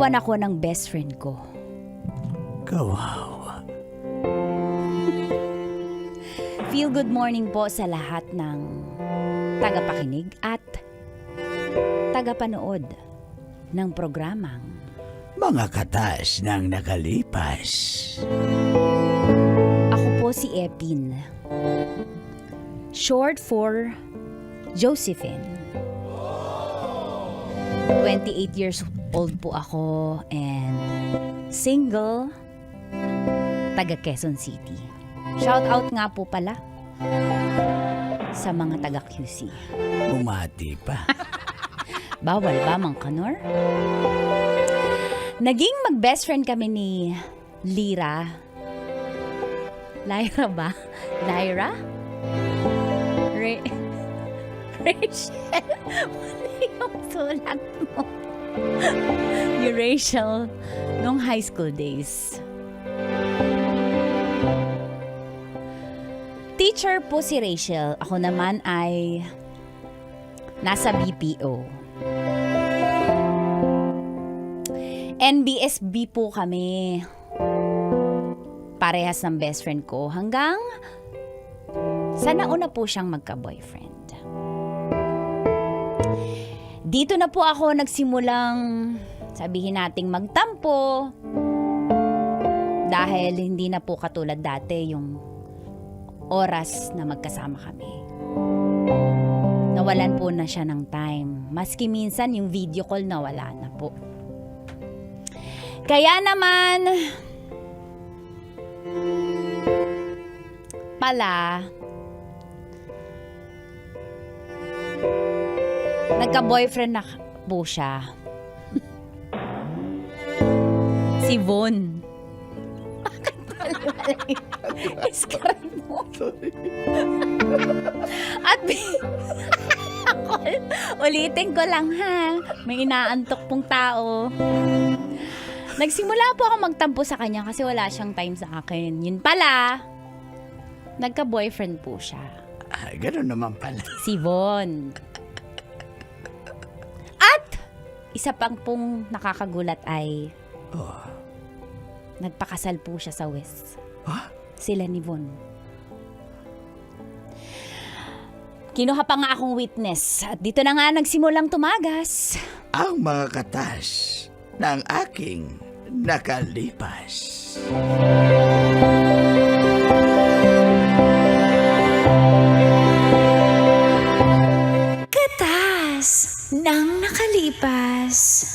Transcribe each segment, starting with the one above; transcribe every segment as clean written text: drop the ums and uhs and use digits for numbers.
iniwan ako ng best friend ko. Kawawa. Feel good morning po sa lahat ng tagapakinig at tagapanood ng programang Mga katas ng nakalipas. Ako po si Epin. Short for Josephine. 28 years old po ako and single, taga Quezon City. Shout out nga po pala sa mga taga QC. Bumati pa. Bawal ba, Mang Kanor? Naging mag-best friend kami ni Lyra. Lyra ba? Lyra? Rachel. Mali yung sulat mo. Ni Rachel nung high school days. Teacher po si Rachel. Ako naman ay nasa BPO. NBSB po kami. Parehas ng best friend ko hanggang sa nauna po siyang magka-boyfriend. Dito na po ako nagsimulang sabihin nating magtampo dahil hindi na po katulad dati yung oras na magkasama kami. Nawalan po na siya ng time. Maski minsan yung video call nawala na po. Kaya naman pala nagka-boyfriend na po siya. Si Von. Bakit pala iskray mo? At ulitin ko lang ha. May inaantok pong tao. Nagsimula po ako magtampo sa kanya kasi wala siyang time sa akin. Yun pala, nagka-boyfriend po siya. Ganun naman pala. Si Von. At isa pang pong nakakagulat ay nagpakasal po siya sa West. Sila ni Von. Kinuha pa nga akong witness at dito na nga nagsimulang tumagas. Ang mga katas ng aking nakalipas. Katas ng nakalipas.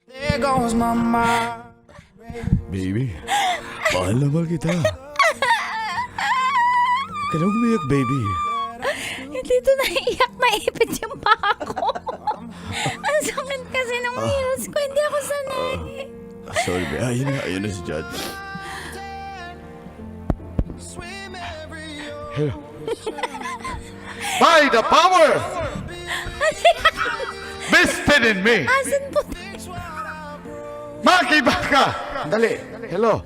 There goes my mind. Baby, mahal naman kita. Kaya umiyak, baby. Hindi ito naiiyak, naipit yung paa ko. Ang sakit kasi ng heels ko, hindi ako sanay. Sorry, baby. Ayun na si Judge. Hello. By the power vested in me. Asan po? Makibaka! Dali. Hello.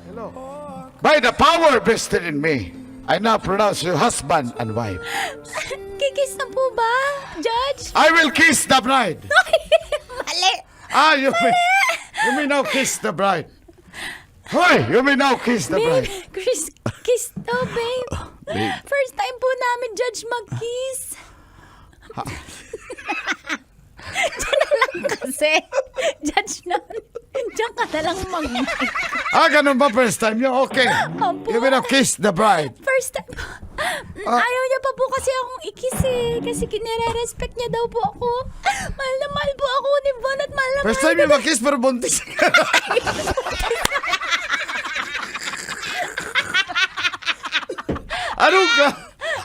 By the power vested in me, I now pronounce you husband and wife. Kikis na po ba, Judge? I will kiss the bride. Mali! You may now kiss the bride. Hoy, you may now kiss the bride. Kiss to, babe. Babe. First time po namin, Judge, mag-kiss. Diyan na lang kasi. Judge na. Diyan ka na lang mag-mic. Ganun ba first time nyo? Okay. Opo. You may now kiss the bride. First time. Ayaw niya pa po kasi akong ikis eh. Kasi kinire-respect niya daw po ako. Mahal na mahal po ako ni Von at mahal na First mahal time yung mag-kiss pero buntis.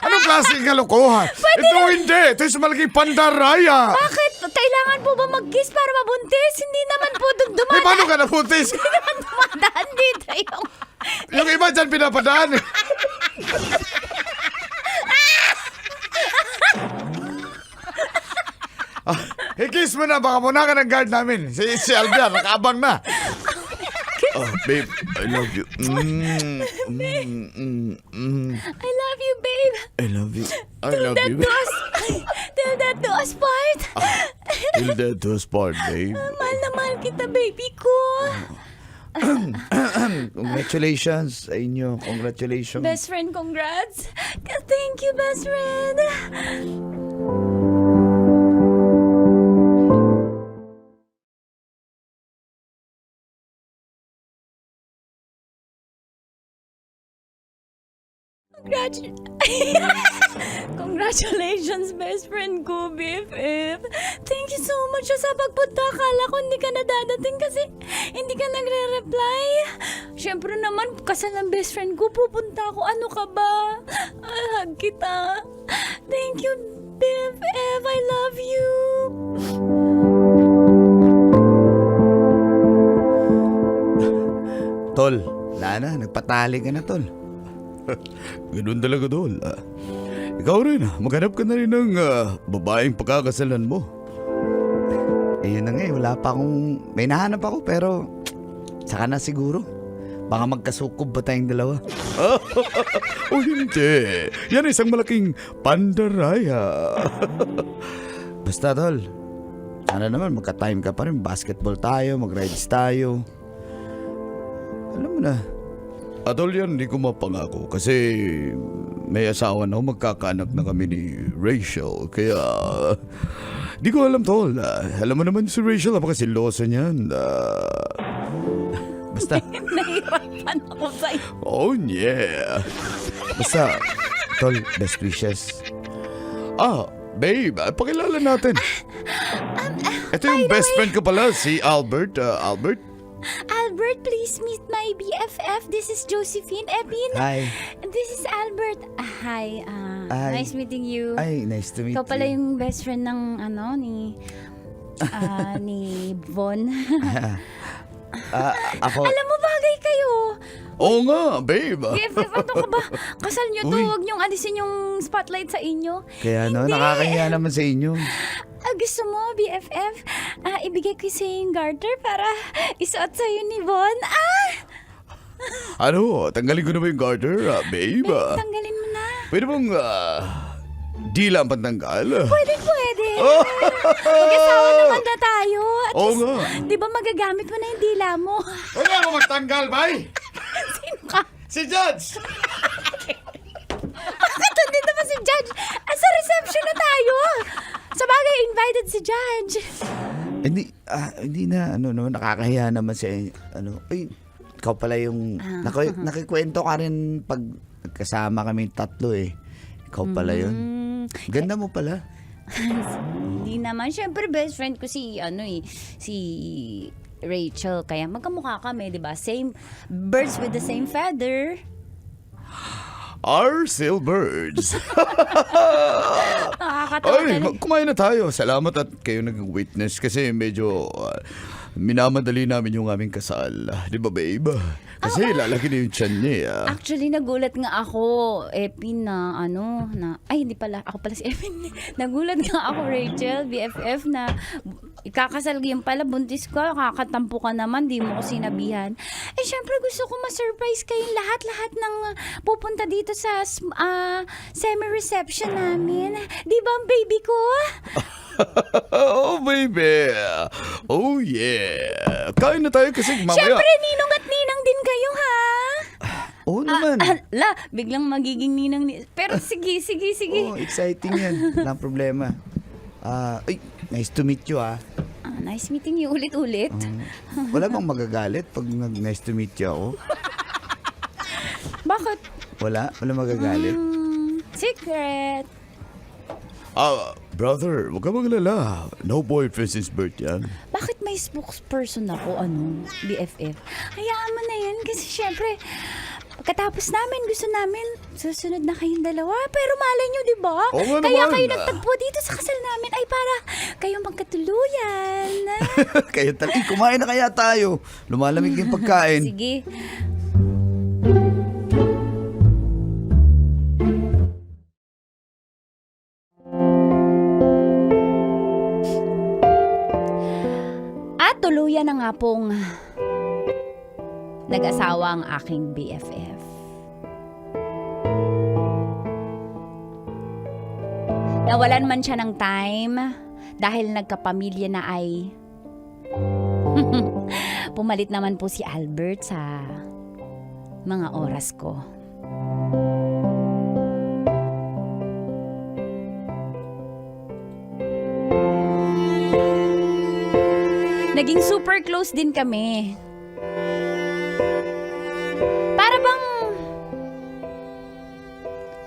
Anong klaseng kalokohan? Ito hindi. Ito yung malaking pandaraya. Bakit? Kailangan po ba mag-kiss para mabuntis? Hindi naman po Eh, paano ka nabuntis? Hindi naman dumadaan dito yung... Yung iba dyan pinapadaan. Kiss mo na, baka muna ka ng guard namin. Si Albian, nakaabang na. Oh, babe, I love you. I love you, babe. I love you. I Till love that you. do us... Till that do us part. Till death do us part, babe. Mahal na mahal kita, baby ko. Congratulations sa inyo. Congratulations. Best friend, congrats. Thank you, best friend. Congratulations, best friend ko, BFF. Thank you so much sa pagpunta. Akala ko hindi ka na dadating kasi hindi ka nagre-reply. Siyempre naman, kasal ng best friend ko, pupunta ako. Ano ka ba? Hug kita. Thank you, BFF. I love you. Tol, wala na. Nagpatali ka na, Tol. Ganun talaga, Tol. Ikaw rin, maghanap ka na rin ng babaeng pagkakasalan mo. Ayun na nga eh. Wala pa akong... May nahanap ako pero... Saka na siguro. Baka magkasukob ba tayong dalawa? O hindi. Yan isang malaking pandaraya. Basta, Tol. Sana naman magka-time ka pa rin. Basketball tayo, mag-rides tayo. Alam mo na. Atol yan, hindi ko mapangako kasi may asawa na ako, magkakaanak na kami ni Rachel. Kaya, di ko alam, Tol. Alam mo naman si Rachel, napakasilosa niyan. Basta. Nahirapan ako sa'yo. Oh, yeah. Basta. Tol, best wishes. Babe, pakilala natin. Ito yung best friend ko pala, si Albert. Albert? Albert, please meet my BFF. This is Josephine. Epin. Hi. This is Albert. Hi. Hi. Nice meeting you. Ay, nice to meet Ikaw pala you. yung best friend ng ni Von. Ako, Alam mo, bagay kayo. Oo nga, babe. BFF, ano ka ba? Kasal nyo to. Uy. Huwag nyong alisin yung spotlight sa inyo. kaya no, Hindi. nakakahiya naman sa inyo. Gusto mo, BFF? Ibigay ko sa'yo yung garter para isuot sa'yo ni Von. Ano, tanggalin ko na ba yung garter, babe? Tanggalin mo na. Pwede bang dila ang pantanggal? Pwede. Mag-asawa naman na tayo. At Oo least, nga. di ba magagamit mo na yung dila mo? Pwede ako magtanggal, bay? Sino ka? Si Judge! Bakit dito pa si Judge? Sa reception na tayo. Sa bagay, invited si Judge. Hindi na, nakakahiya naman sa, ikaw pala yung, nakikwento ka rin pag nagkasama kami tatlo eh. Ikaw pala yun. Ganda mo pala. Hindi naman. Siyempre, best friend ko si Rachel. Kaya magkamukha kami, di ba? Same, birds with the same feather. Our Silbirds. Nakakatawa Ay, talaga. kumain na tayo. Salamat at kayo nag-witness kasi medyo minamadali namin yung aming kasal. Di ba, babe? Kasi lalaki na yung tiyan niya. Actually, nagulat nga ako, Epin, ay, hindi pala, ako pala si Epin. Nagulat nga ako, Rachel, BFF, na ikakasal yung pala, buntis ko, kakatampo ka naman, di mo ko sinabihan. Eh, syempre, gusto ko ma-surprise kayong lahat ng pupunta dito sa semi-reception namin. Di ba ang baby ko? Oh, baby. Oh, yeah. Kain na tayo kasi mamaya. Syempre, ninong at ninang din kayo, ha? Oo naman. Biglang magiging ninang pero sige. Oh, exciting yan. Walang problema. Nice to meet you Nice meeting you ulit-ulit. Wala bang magagalit pag nice to meet you ako? Bakit? Wala magagalit. Secret. Brother, huwag ka maglala. No boyfriend since birth yan. Bakit may spokesperson ako, BFF? Hayaan mo na yan kasi syempre, Pagkatapos namin, gusto namin, susunod na kayong dalawa. Pero malay nyo, di ba? Oo nga Kaya naman. kayo nagtagpo dito sa kasal namin ay para kayong magkatuluyan. Kaya kumain na kaya tayo. Lumalamig yung pagkain. Sige. At tuluyan na nga pong nag-asawa ang aking BFF. Nawalan man siya ng time dahil nagkapamilya na ay pumalit naman po si Albert sa mga oras ko. Naging super close din kami. Para bang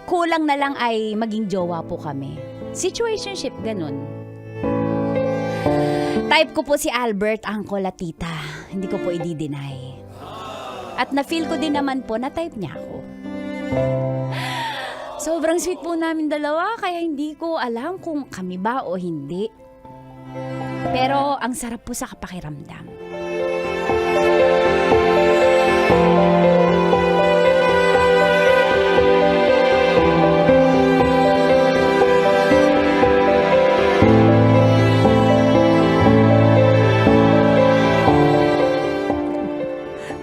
kulang na lang ay maging jowa po kami. Situationship, ganun. Type ko po si Albert, uncle at tita. Hindi ko po i-deny. At na-feel ko din naman po na type niya ako. Sobrang sweet po namin dalawa, kaya hindi ko alam kung kami ba o hindi. Pero ang sarap po sa kapakiramdam.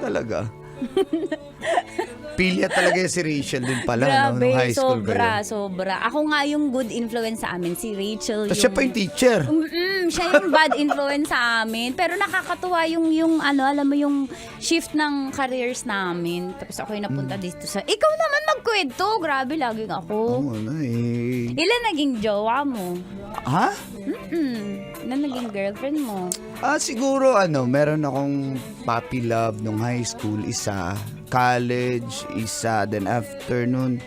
Talaga. Pilya talaga yung si Rachel din pala. Grabe, Nung high school sobra. Ako nga yung good influence sa amin, si Rachel. Tapos siya pa yung teacher. Siya yung bad influence sa amin. Pero nakakatuwa yung alam mo yung shift ng careers namin. Tapos ako yung napunta dito sa, ikaw naman magkwento. Grabe, laging ako. Oo na eh. Ilan naging jowa mo? Ha? Ilan naging girlfriend mo? Siguro meron akong puppy love nung high school, isa. College, isa. Then after nun,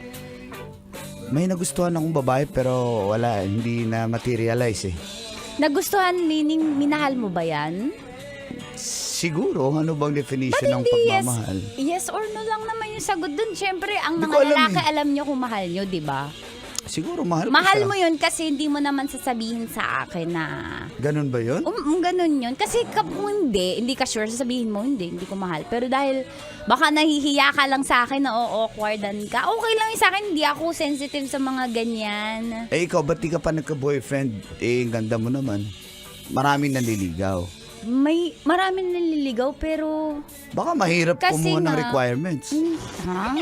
may nagustuhan akong babae pero wala, hindi na materialize eh. Nagustuhan meaning, minahal mo ba yan? Siguro, ano bang definition ng pagmamahal? Yes or no lang naman yung sagot dun. Siyempre, ang Hindi mga ko alam lalaki eh. alam nyo kung mahal nyo, di ba? Siguro, mahal ko Mahal siya. mo yun kasi hindi mo naman sasabihin sa akin na Ganun ba yun? ganun yun. Kasi kung hindi ka sure, sasabihin mo, hindi ko mahal. Pero dahil baka nahihiya ka lang sa akin na awkwardan ka, okay lang yun sa akin, hindi ako sensitive sa mga ganyan. Eh ikaw, ba't di ka pa nagka-boyfriend? Eh, ang ganda mo naman. Maraming nanliligaw. Maraming naliligaw pero... Baka mahirap Kasi kumuha ng nga- requirements Ha?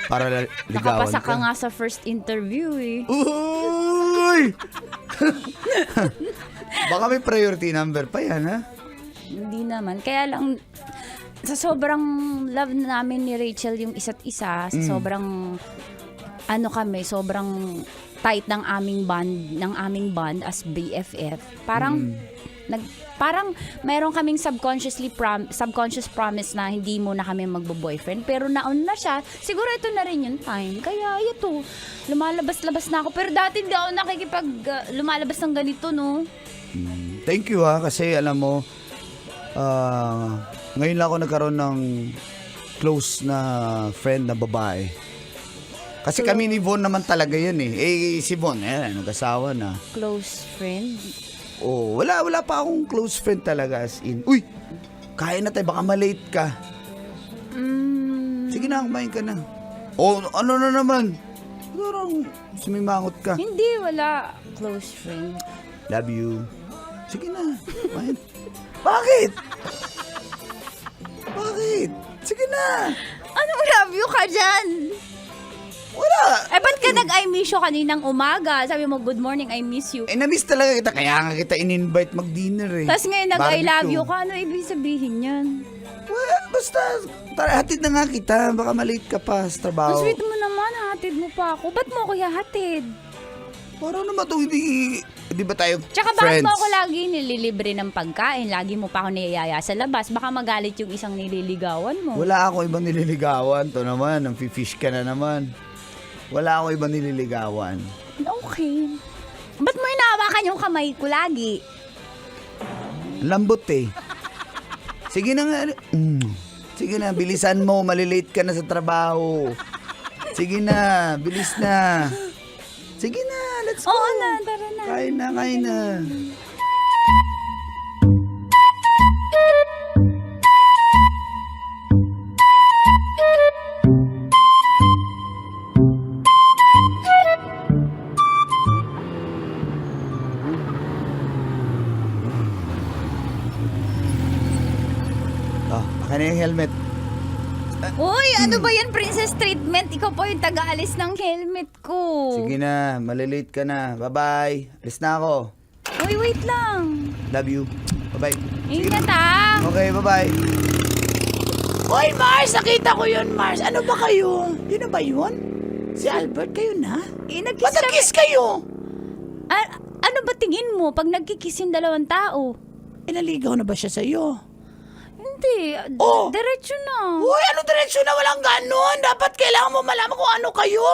para ligawan Nakapasa ka. ka nga sa first interview eh. Uy! Baka may priority number pa yan, ha? Hindi naman. Kaya lang, sa sobrang love namin ni Rachel yung isa't isa, sa sobrang, sobrang tight ng aming bond as BFF. Parang, parang mayroon kaming subconscious promise na hindi muna kami magbo-boyfriend. Pero naon na siya. Siguro ito na rin yung time. Kaya ito, lumalabas-labas na ako. Pero dati hindi ako lumalabas ng ganito, no? Thank you, ha? Kasi alam mo, ngayon lang ako nagkaroon ng close na friend na babae. Kasi kami ni Von naman talaga yun eh. Eh, si Von, nag-asawa na. Close friend. Oh, wala pa akong close friend talaga as in. Uy, kain na tayo, baka malate ka. Sige na, kumain ka na. Oh, ano na naman? Siguro sumimangot ka. Hindi, wala. Close friend. Love you. Sige na, kumain. Bakit? Sige na. Anong love you ka dyan? Wala. Ba't ka nag-I miss you kaninang umaga? Sabi mo, good morning, I miss you. Na-miss talaga kita. Kaya nga kita in-invite mag-dinner eh. Tapos ngayon nag-I love Barbecue. you ka. Ano ibig sabihin yan? Well, basta, tara, hatid na nga kita. Baka malate ka pa sa Ang trabaho. sweet mo naman, hatid mo pa ako. Ba't mo ako hahatid? Parang naman ito, hindi ba tayo Tsaka bakit friends? mo ako lagi nililibre ng pagkain? Lagi mo pa ako niyayaya sa labas. Baka magalit yung isang nililigawan mo. Wala ako ibang nililigawan. To naman, ang fish ka na naman. Wala ako ibang nililigawan. Okay. Ba't mo inawakan yung kamay ko lagi? Lambot eh. Sige na nga. Sige na, bilisan mo. Malilate ka na sa trabaho. Sige na, bilis na. Sige na, let's go. Oo na, tara na. Kain na, kain na. Oh, baka na yung helmet. Uy, ano ba yan, princess treatment? Ikaw po yung taga-alis ng helmet ko. Sige na, malilate ka na. Bye-bye. Alis na ako. Uy, wait lang. Love you. Bye-bye. Ingat ah. Okay, bye-bye. Hoy, Mars! Nakita ko yun, Mars. Ano ba kayo? Yun na ba yun? Si Albert, kayo na? Nag-kiss Ba't nag-kiss kayo? ano ba tingin mo pag nagkikiss yung dalawang tao? Naligaw na ba siya sa'yo? Hindi. Oh! Diretso na. Uy, ano diretsyo na walang ganon? Dapat kailangan mo malaman kung ano kayo.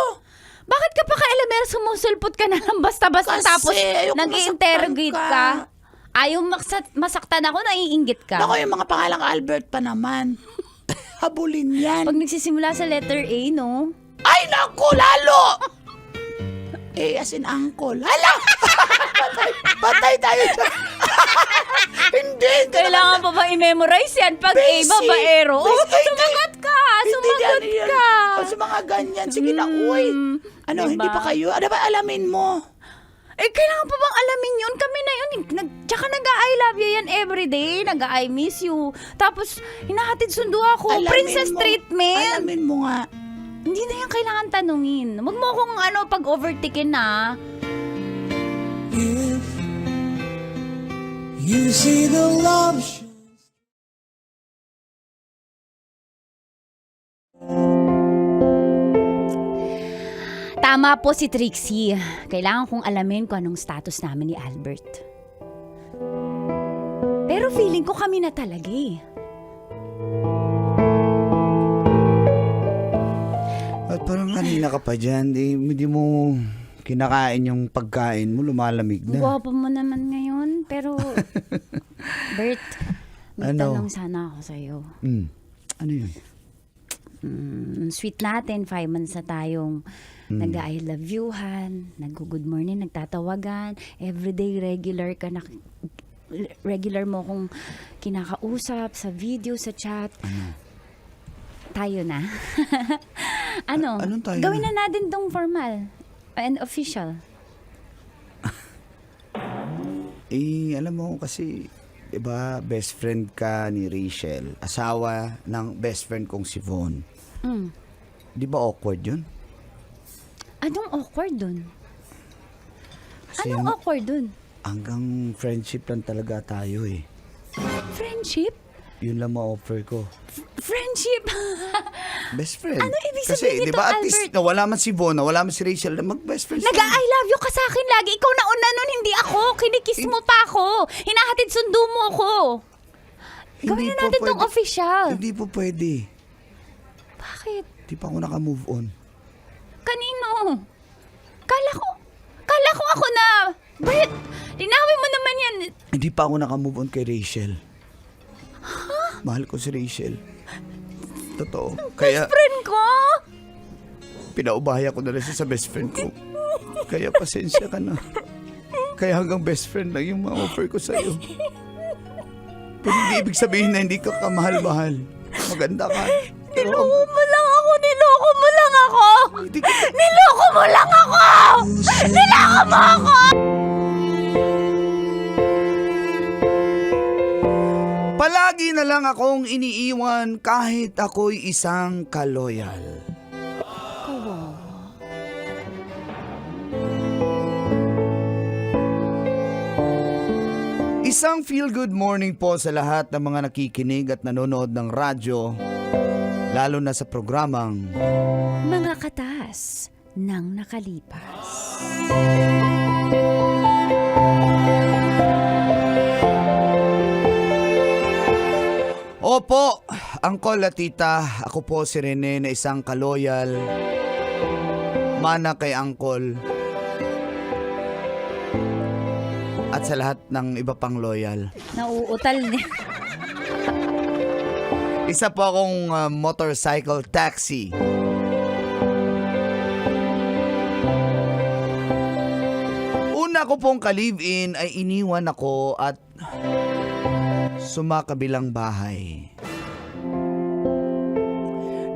Bakit ka pa ka-elemero sumusulpot ka na lang basta-basta Kasi tapos ayoko nag-interrogate masaktan ka? Ayaw masaktan ako, naiinggit ka. Ako yung mga pangalang Albert pa naman. Habulin yan. Pag nagsisimula sa letter A, no? Ay, naku, lalo! As in uncle. Hala! patay tayo dyan. Hindi. Kailangan pa ba i-memorize yan? Pag A, Basic. babaero. Basic. Sumagot ka! Hindi Sumagot yan yan. ka! O sa mga ganyan. Sige na, uy. Ano, Diba? hindi pa kayo? Ano ba alamin mo? Kailangan pa bang alamin yun? Kami na yun. Tsaka nag-I love you yan everyday. Nag-I miss you. Tapos, hinahatid sundo ako. Alamin Princess mo. treatment. Alamin mo nga. Hindi na yan kailangan tanungin. Huwag mo akong pag-overtikin na. If you see the love Tama po si Trixie. Kailangan kong alamin kung anong status namin ni Albert. Pero feeling ko kami na talaga eh. At parang kanina ka pa dyan. Hindi mo kinakain yung pagkain mo. Lumalamig na. Gwapo mo naman ngayon. Pero, Bert, may Ano? tanong sana ako sa'yo. Ano yun? Sweet natin, 5 months na tayong nag-I love youhan, nag-good morning, nagtatawagan, everyday regular ka na, regular mo kong kinakausap sa video, sa chat. Tayo na. Anong tayo Gawin na? na natin tong formal and official. Alam mo kasi, diba, best friend ka ni Rachel, asawa ng best friend kong si Von. Di ba awkward yun? Anong awkward dun? Kasi Anong awkward dun? hanggang friendship lang talaga tayo eh. Friendship? Yun lang ma-offer ko. Friendship? Best friend. Ano ibig Kasi, sabihin di ba, nito, at least, Albert? nawala man si Von, nawala man si Rachel, mag-best friends Nag-I love you ka sa akin lagi. Ikaw na una nun, hindi ako. Kinikiss mo pa ako. Hinahatid sundo mo ako. Gawin na po natin tong pwede. official. Hindi po pwede. Bakit? Di pa ako naka-move on. Kanino? Kala ko ako na. Bert, linawin mo naman yan. Hindi pa ako naka-move on kay Rachel. Mahal ko si Rachel. Totoo. Kaya, Friend ko? pinaubaya ko na lang siya sa best friend ko. Kaya pasensya ka na. Kaya hanggang best friend lang yung ma-offer ko sa'yo. Pero hindi ibig sabihin na hindi ka kamahal-mahal. Maganda ka. Pero Niloko mo lang ako. Niloko mo lang ako. hindi ka... Niloko mo lang ako. Niloko mo ako. Palagi na lang akong iniiwan kahit ako'y isang kaloyal. Isang feel-good morning po sa lahat ng mga nakikinig at nanonood ng radyo, lalo na sa programang Mga katas ng nakalipas. Opo, Uncle at Tita, ako po si Rene na isang kaloyal, mana kay Uncle, at sa lahat ng iba pang loyal. Nauutal niya. Isa po akong motorcycle taxi. Una ko pong ka-live-in ay iniwan ako at sumakabilang bahay.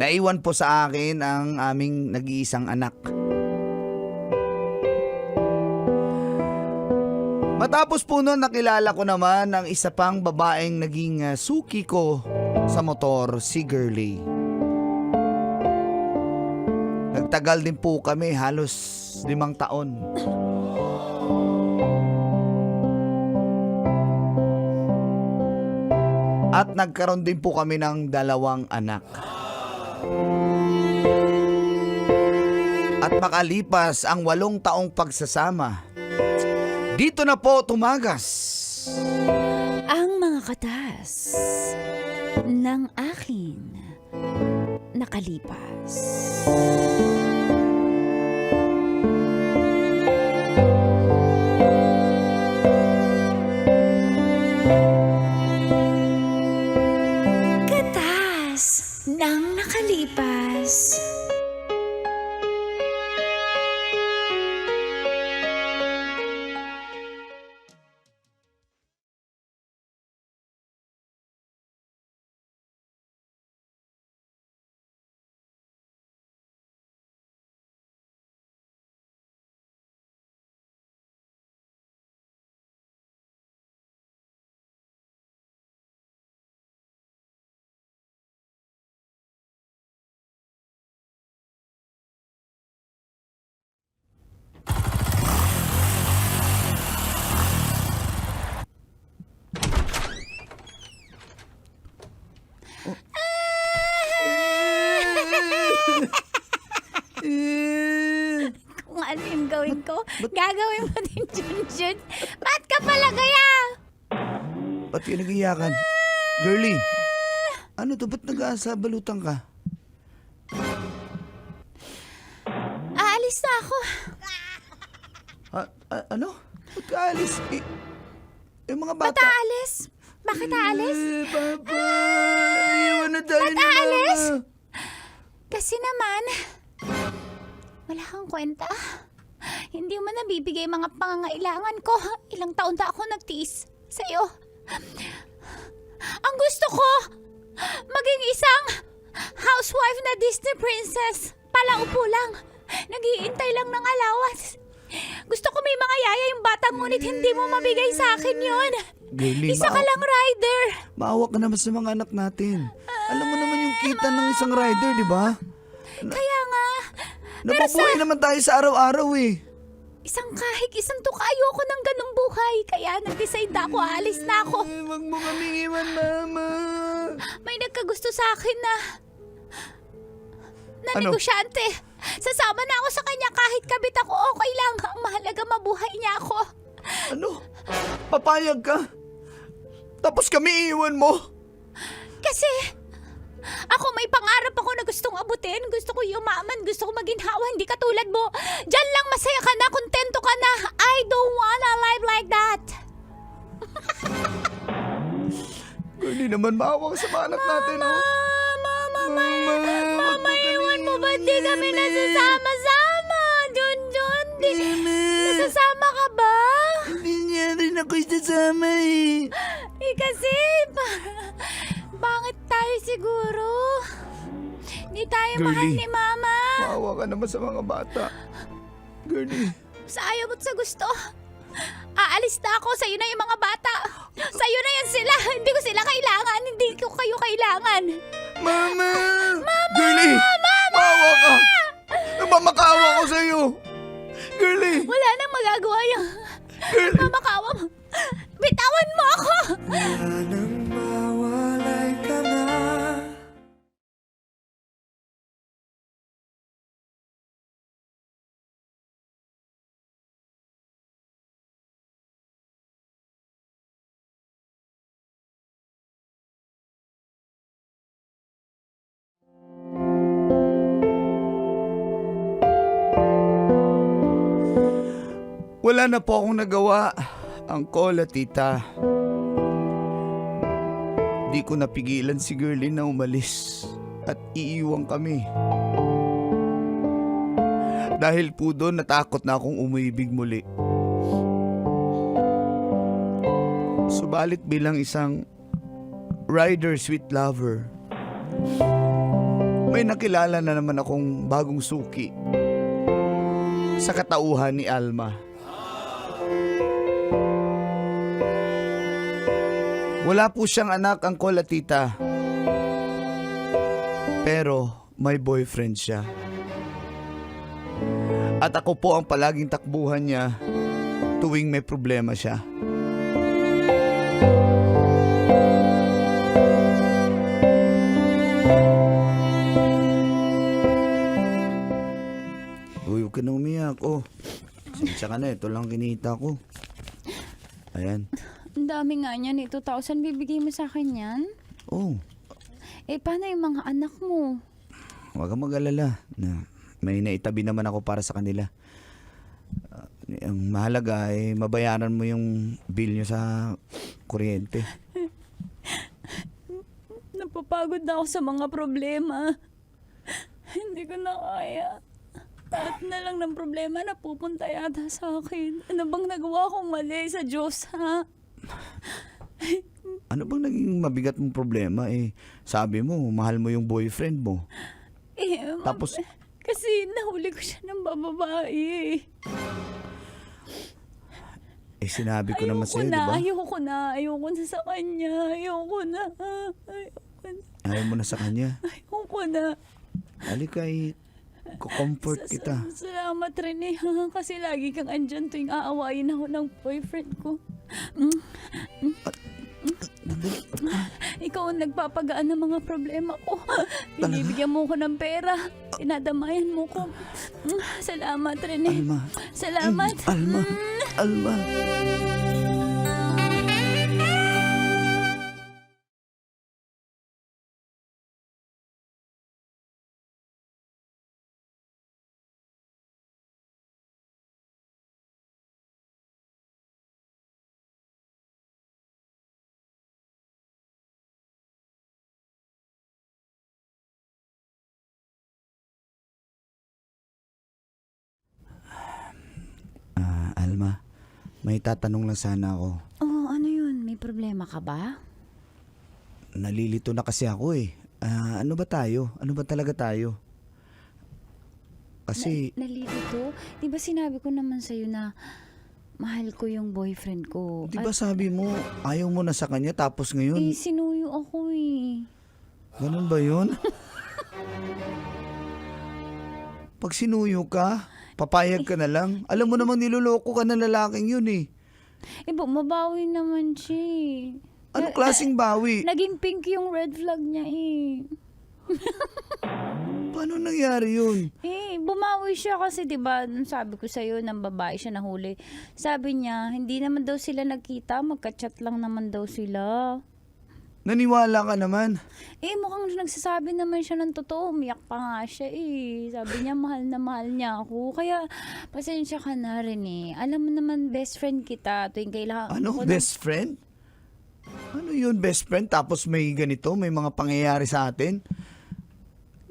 Naiwan po sa akin ang aming nag-iisang anak. Matapos po noon, nakilala ko naman ang isa pang babaeng naging suki ko sa motor, si Girlie. Nagtagal din po kami, halos 5 taon. At nagkaroon din po kami ng 2 anak. At makalipas ang 8 taong pagsasama, dito na po tumagas Ang mga katas ng akin nakalipas. Katas ng nakalipas. Kung ano yung gawin ko, gagawin mo din, Junjun. Ba't ka pala gaya? Ba't ka nag-iyakan? Girlie, ano to? Ba't nag-aasabalutan ka? Aalis na ako. Ano? Ba't ka alis? Yung mga bata. Ba't aalis? Bakit aalis? Papa! Iwan na tayo Ba't ni Mama. aalis? Kasi naman, wala kang kwenta. Hindi mo nabibigay mga pangangailangan ko. Ilang taon na ako nagtiis sa'yo. Ang gusto ko, maging isang housewife na Disney princess. Palaupo lang. Naghihintay lang ng allowance. Gusto ko may mga yaya yung bata, ngunit hindi mo mabigay sa akin yun. Girlie, Isa ka lang rider. maawa ka naman sa mga anak natin. Alam mo naman yung kita ng isang rider, di ba? Kaya nga, Nabubuhay naman tayo sa araw-araw eh. isang kahig, isang tuka, ayoko ng ganung buhay. Kaya nag-decide ako, aalis na ako. Huwag mo kaming iwan, Mama. May nagkagusto sa akin na Ano? negosyante. Sasama na ako sa kanya kahit kabit ako, okay lang. Ang mahalaga mabuhay niya ako. Ano? Papayag ka? Tapos kami iiwan mo? Kasi ako may pangarap ako na gustong abutin. Gusto ko yumaman, gusto ko maginhawa. Hindi katulad mo. Diyan lang masaya ka na, kontento ka na. I don't wanna live like that. Hindi naman maawa ka sa mga anak natin, oh. Mama, iwan mo ba di kami nasasama-sama? Junjun, nasasama ka ba? Hindi niya rin ako isasama eh. Kasi, bakit tayo siguro? Hindi tayo Girlie. mahal ni Mama. Maawa ka naman sa mga bata. Girlie. Sa ayaw mo't sa gusto. Aalis na ako. Sa'yo na yung mga bata. Sa'yo na yan sila. Hindi ko sila kailangan. Hindi ko kayo kailangan. Mama! Girlie! Maawa ka! Nagmamakaawa ko sa'yo! Girlie! Wala nang magagawa yung Girlie! mamakawa mo. Bitawan mo ako! Nang mawalay ka na. Wala na po akong nagawa, Uncle at Tita. Di ko napigilan si Girlie na umalis at iiwan kami. Dahil po doon natakot na akong umibig muli. Subalit bilang isang rider sweet lover, may nakilala na naman akong bagong suki sa katauhan ni Alma. Wala po siyang anak, angkol at tita. Pero may boyfriend siya. At ako po ang palaging takbuhan niya tuwing may problema siya. Uy, huwag ka na umiyak. Oh, sinsya ka na. Ito lang kinita ko. Ayan. Ang dami nga niyan, 2,000 bibigay mo sa akin yan? Oh, Paano yung mga anak mo? huwag kang mag-alala. May naitabi naman ako para sa kanila. Ang mahalaga ay mabayaran mo yung bill nyo sa kuryente. Napapagod na ako sa mga problema. Hindi ko na kaya. Lahat na lang ng problema na pupunta yata sa akin. Ano bang nagawa kong mali sa Diyos, ha? Ano bang naging mabigat mong problema? Sabi mo, mahal mo yung boyfriend mo. Tapos, Kasi nahuli ko siya ng bababae. sinabi ko naman sa'yo, di ba? Ayoko na sa kanya. Ayoko na. Ayaw mo na sa kanya. Ayoko na. Halika, kukomfort kita. Salamat, Rene, ha? Kasi lagi kang andyan tuwing aawayin ako ng boyfriend ko. Ikaw ang nagpapagaan ng mga problema ko. Binibigyan mo ko ng pera. Tinadamayan mo ko. Salamat, Rene. Alma. Salamat. Alma. Alma. Alma, may tatanong lang sana ako. Oh, ano yun? May problema ka ba? Nalilito na kasi ako ano ba tayo? Ano ba talaga tayo? Kasi, Nalilito? Di ba sinabi ko naman sa'yo na mahal ko yung boyfriend ko? di ba sabi mo, ayaw mo na sa kanya tapos ngayon, Sinuyo ako eh. ganun ba yun? Pag sinuyo ka, papayag ka na lang. Alam mo namang niloloko ka ng lalaking yun eh. Mabawi naman siya eh. Anong klaseng bawi? Naging pink yung red flag niya eh. Paano nangyari yun? Bumawi siya kasi 'di ba, sabi ko sa ng babae siya nahuli. Sabi niya, hindi naman daw sila nagkita, magka-chat lang naman daw sila. Naniwala ka naman. Mukhang nagsasabi naman siya ng totoo. Umiyak pa nga siya eh. Sabi niya, mahal na mahal niya ako. Kaya, pasensya ka na rin eh. Alam mo naman, best friend kita. Tuwing kailangan Ano? ko Best friend? Ano yun, best friend? Tapos may ganito, may mga pangyayari sa atin?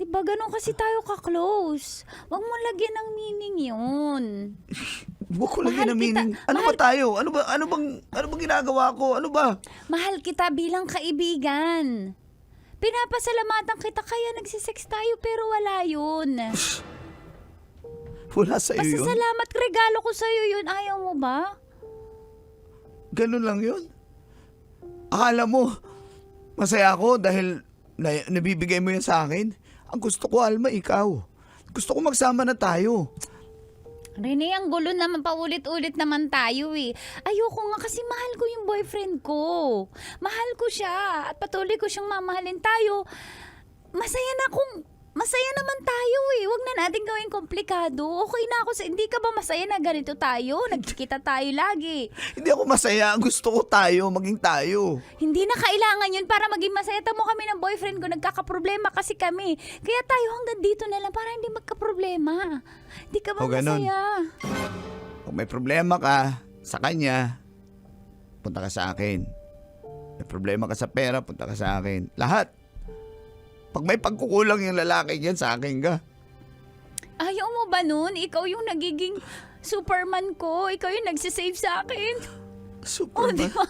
Di ba ganun kasi tayo ka-close? Huwag mo lagyan ng meaning yun. Huwag ko lagyan Mahal ng meaning. kita. Ano ba tayo? Ano bang ginagawa ko? Ano ba? Mahal kita bilang kaibigan. Pinapasalamatan kita kaya nagsisex tayo pero wala yun. Wala sa'yo yun? Pasasalamat, regalo ko sa'yo yun. Ayaw mo ba? Ganun lang yun? Akala mo, masaya ako dahil nabibigay mo yan sa akin? Ang gusto ko, Alma, ikaw. Gusto ko magsama na tayo. Rene, ang gulo naman, paulit-ulit naman tayo eh. Ayoko nga kasi mahal ko yung boyfriend ko. Mahal ko siya at patuloy ko siyang mamahalin tayo. Masaya naman tayo eh. Huwag na natin gawing komplikado. Okay na ako hindi ka ba masaya na ganito tayo? Nagkikita tayo lagi. Hindi ako masaya. Gusto ko tayo, maging tayo. Hindi na kailangan yun para maging masaya. Tamo kami ng boyfriend ko, nagkakaproblema kasi kami. Kaya tayo hanggang dito na lang para hindi magkaproblema. Hindi ka ba O, ganun. masaya? Kung may problema ka sa kanya, punta ka sa akin. May problema ka sa pera, punta ka sa akin. Lahat. Pag may pagkukulang yung lalaki yan, sa akin ka. Ayaw mo ba nun? Ikaw yung nagiging Superman ko. Ikaw yung nagsisave sa akin. Superman. Di ba?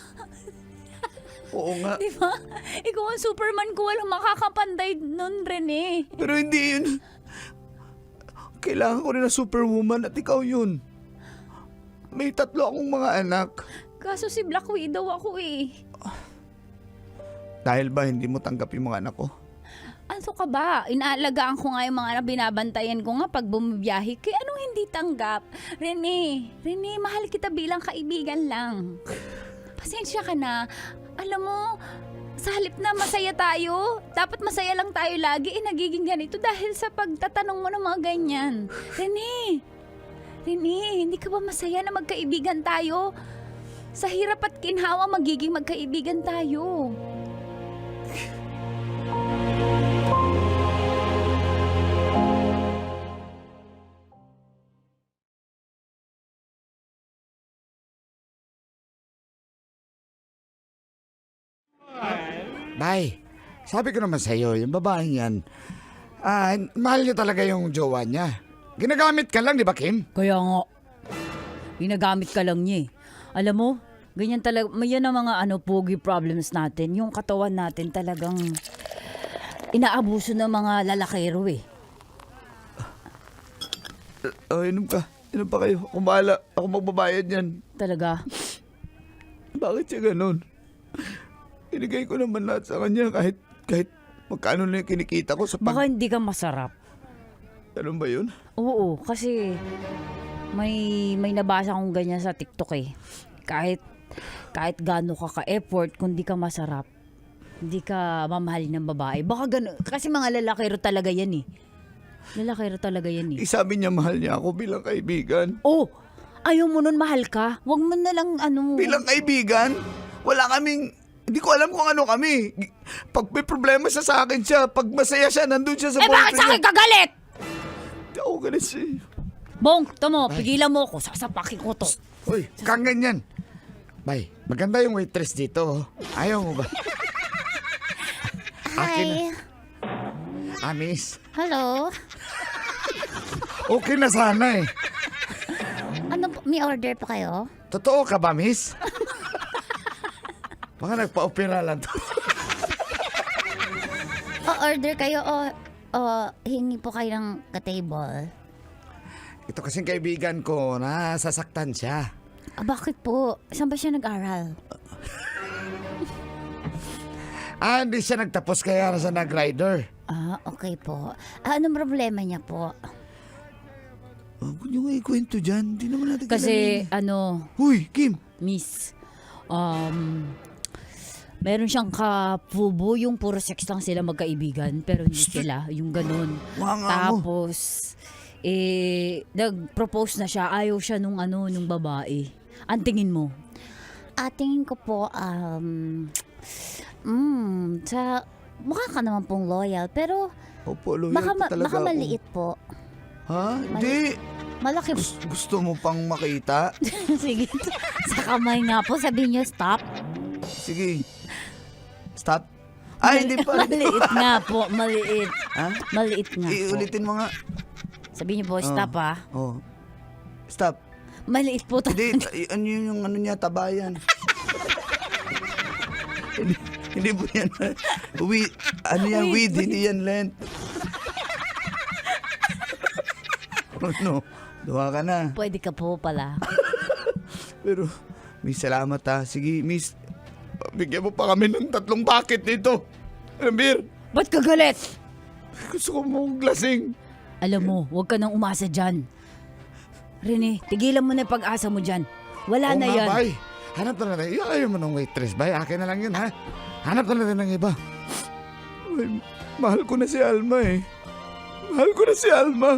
Oo nga. Di ba? Ikaw ang Superman ko. Walang makakapantay nun, Rene. Pero hindi yun. Kailangan ko rin na superwoman at ikaw yun. May 3 akong mga anak. Kaso si Black Widow ako eh. Dahil ba hindi mo tanggap yung mga anak ko? Ano ka ba? Inaalagaan ko nga yung mga anak, binabantayan ko nga pag bumibiyahe. Kaya anong hindi tanggap? Rene, mahal kita bilang kaibigan lang. Pasensya ka na. Alam mo, sa halip na masaya tayo, dapat masaya lang tayo lagi, nagiging ganito dahil sa pagtatanong mo ng mga ganyan. Rene, hindi ka ba masaya na magkaibigan tayo? Sa hirap at kinhawa, magiging magkaibigan tayo. Bay, sabi ko naman sa'yo, yung babaeng yan, mahal niya talaga yung jowa niya. Ginagamit ka lang, di ba, Kim? Kaya nga, ginagamit ka lang niya eh. Alam mo, ganyan talaga, may yan ang mga pogi problems natin. Yung katawan natin talagang inaabuso ng mga lalakero eh. Inom ka. Inom pa kayo. Ako bahala. Ako magbabayad yan. Talaga. Bakit siya ganun? Inigay ko naman lahat sa kanya kahit magkano na yung kinikita ko sa Baka hindi ka masarap. Ganun ba yun? Oo, kasi may nabasa akong ganyan sa TikTok eh. Kahit gaano ka ka-effort, kung di ka masarap, hindi ka mamahalin ng babae. Baka gano'n. Kasi mga lalakero talaga yan eh. Lalakero talaga yan eh. Sabi niya mahal niya ako bilang kaibigan. Oh, ayaw mo nun mahal ka? Huwag mo na lang Bilang kaibigan? Wala kaming... Hindi ko alam kung ano kami. Pag may problema siya sa akin siya, pag masaya siya, nandun siya sa bakit sa akin kagalit? Hindi ako galit siya. Bong, tamo, pigilan mo ako. Sasapakin ko to. Uy, kang ganyan. Bay, maganda yung waitress dito. Ayaw mo ba? Hi. Miss. Hello. Okay na sana eh. Ano po, may order po kayo? Totoo ka ba, miss? Baka nagpa-opera lang to. Order kayo o hingi po kayo ng ka-table? Ito kasing kaibigan ko, nasasaktan siya. Bakit po? Saan ba siya nag-aral? Hindi siya nagtapos kaya siya nag-rider. Okay po. Anong problema niya po? Huwag niyo nga ikwento dyan. Hindi naman natin Kasi, Huy, Kim! miss, meron siyang kapubo, yung puro sex lang sila magkaibigan, pero hindi sila, yung ganun. Mga mo. Tapos, nag-propose na siya, ayaw siya nung babae. Ang tingin mo? Tingin ko po, mukha ka naman pong loyal, pero Opo, loyal pa talaga baka ako. maliit po. Ha? Hindi. Malaki. Gusto mo pang makita? Sige, sa kamay nga po, sabihin niyo stop. Sige. Stop. Hindi pa. Maliit nga po, maliit. Ha? Maliit nga po. Iulitin mo nga. Sabihin niyo po, stop ah. Oh. Stop. Maliit po Hindi, talaga. ano yung niya, tabayan. hindi po yan. Weed, hindi yan length. No, duwa ka na. Pwede ka po pala. Pero, miss, salamat ha. Sige, miss, bigyan mo pa kami ng 3 bucket dito. Beer, Ba't ka galit? gusto ko mong glasing. Alam mo, huwag ka nang umasa dyan. Rene, tigilan mo na yung pag-asa mo dyan. Wala na yan. Bay. Hanap na natin. Ayaw mo ng waitress, bay. Akin na lang yun, ha? Hanap na natin ng iba. Ay, mahal ko na si Alma, eh. Mahal ko na si Alma.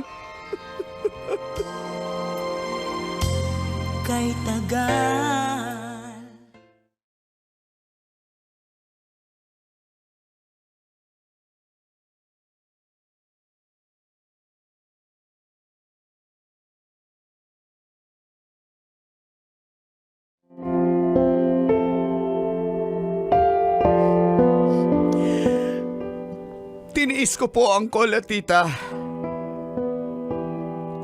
Kay tagal tiniis ko po, Uncle at Tita.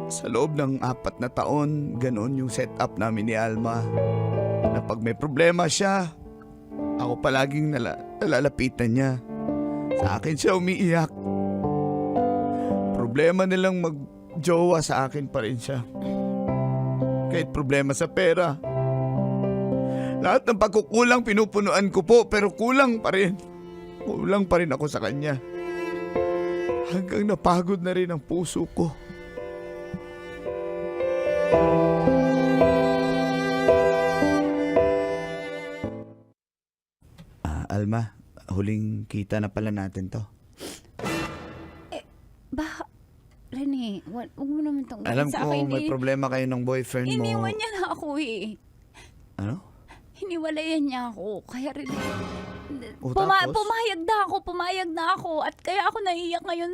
Sa loob ng 4 na taon, ganoon yung setup namin ni Alma. Na pag may problema siya, ako palaging nalalapitan niya. Sa akin siya umiiyak. Problema nilang magjowa, sa akin pa rin siya. Kahit problema sa pera. Lahat ng pagkukulang pinupunuan ko po, pero kulang pa rin. Kulang pa rin ako sa kanya. Hanggang napagod na rin ang puso ko. Alma, huling kita na pala natin to. Rene, wag mo naman itong Alam sa ko akin. may problema kayo ng boyfriend mo. Iniwan niya na ako eh. Ano? Hiniwalayan niya ako. Kaya rin, O, tapos? pumayag na ako. At kaya ako naiiyak ngayon.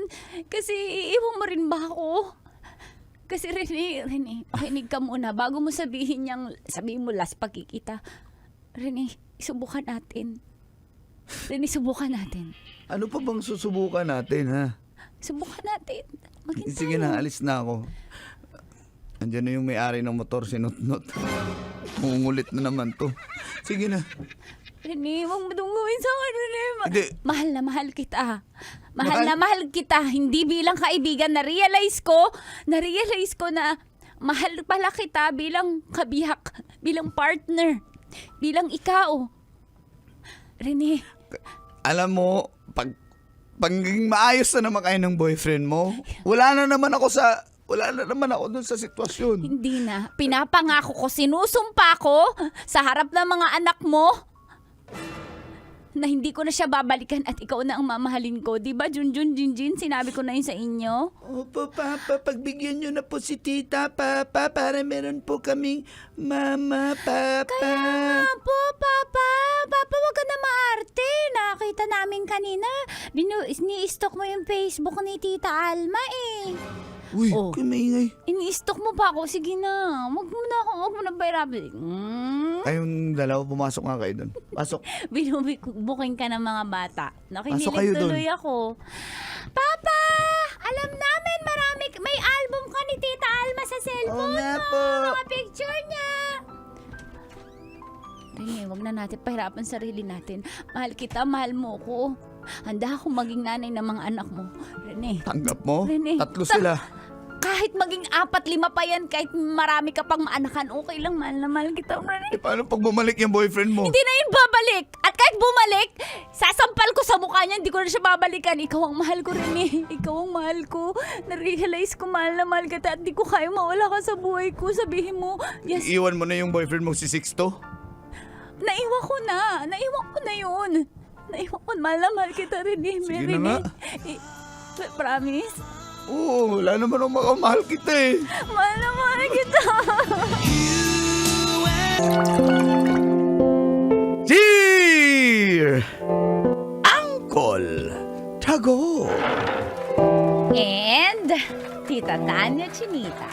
Kasi iiwan mo rin ba ako? Kasi Rene, pakinig ka muna. Bago mo sabihin mo last pagkikita. Rene, subukan natin. Rene, subukan natin. Ano pa bang susubukan natin, ha? Subukan natin. Maghintay. Sige na, alis na ako. Andiyan na yung may-ari ng motor, sinutnot. Mungulit na naman to. Sige na. Rene, huwag mo itong gawin sa akin, Rene. Hindi. Mahal na mahal kita. Mahal? Mahal na mahal kita. Hindi bilang kaibigan. Na-realize ko na mahal pala kita bilang kabiyak, bilang partner, bilang ikaw. Rene, Alam mo, pag naging maayos na naman kayo ng boyfriend mo, wala na naman ako dun sa sitwasyon. hindi na. Pinapangako ko, sinusumpa ko sa harap ng mga anak mo na hindi ko na siya babalikan at ikaw na ang mamahalin ko. Diba, Junjun, Jinjin? Sinabi ko na yun sa inyo. Opo, Papa. Pagbigyan nyo na po si Tita, Papa, para meron po kaming Mama, Papa. Apo, Papa. Papa, wag ka na maarte. Nakita namin kanina. Ni-stalk mo yung Facebook ni Tita Alma eh. Uy, Oh. kumaingay. Ini-stalk mo pa ako. Sige na. Wag mo na pahirapan. Kayong dalawa, pumasok nga kayo dun. Pasok. Binubuking ka ng mga bata. Pasok Nakinilig kayo dun. tuloy ako. Papa, alam namin may album ka ni Tita Alma sa cellphone Oo nga mo. po. Mga picture niya. Rene, wag na natin pahirapan sarili natin. Mahal kita, mahal mo ko. Handa akong maging nanay ng mga anak mo. Rene, Tanggap mo? Rene, 3 sila. kahit maging 4-5 pa yan, kahit marami ka pang maanakan, okay lang, mahal na mahal kita, Rene. Paano pag bumalik yung boyfriend mo? Hindi na yun babalik. At kahit bumalik, sasampal ko sa mukha niya, hindi ko na siya babalikan. Ikaw ang mahal ko, Rene. Ikaw ang mahal ko. Na-realize ko, mahal na mahal kita at di ko kaya mawala ka sa buhay ko. Sabihin mo, yes, Iiwan mo na yung boyfriend mo si Sixto? naiwan ko na. Naiwan ko na yun. Naiwan ko, mahal na mahal kita, Rene. Sige Rene. na nga. Promise? Oo, wala naman akong makamahal kita eh. Mahal na mahal kita. Dear Uncle Tago. And Tita Tanya Chinita.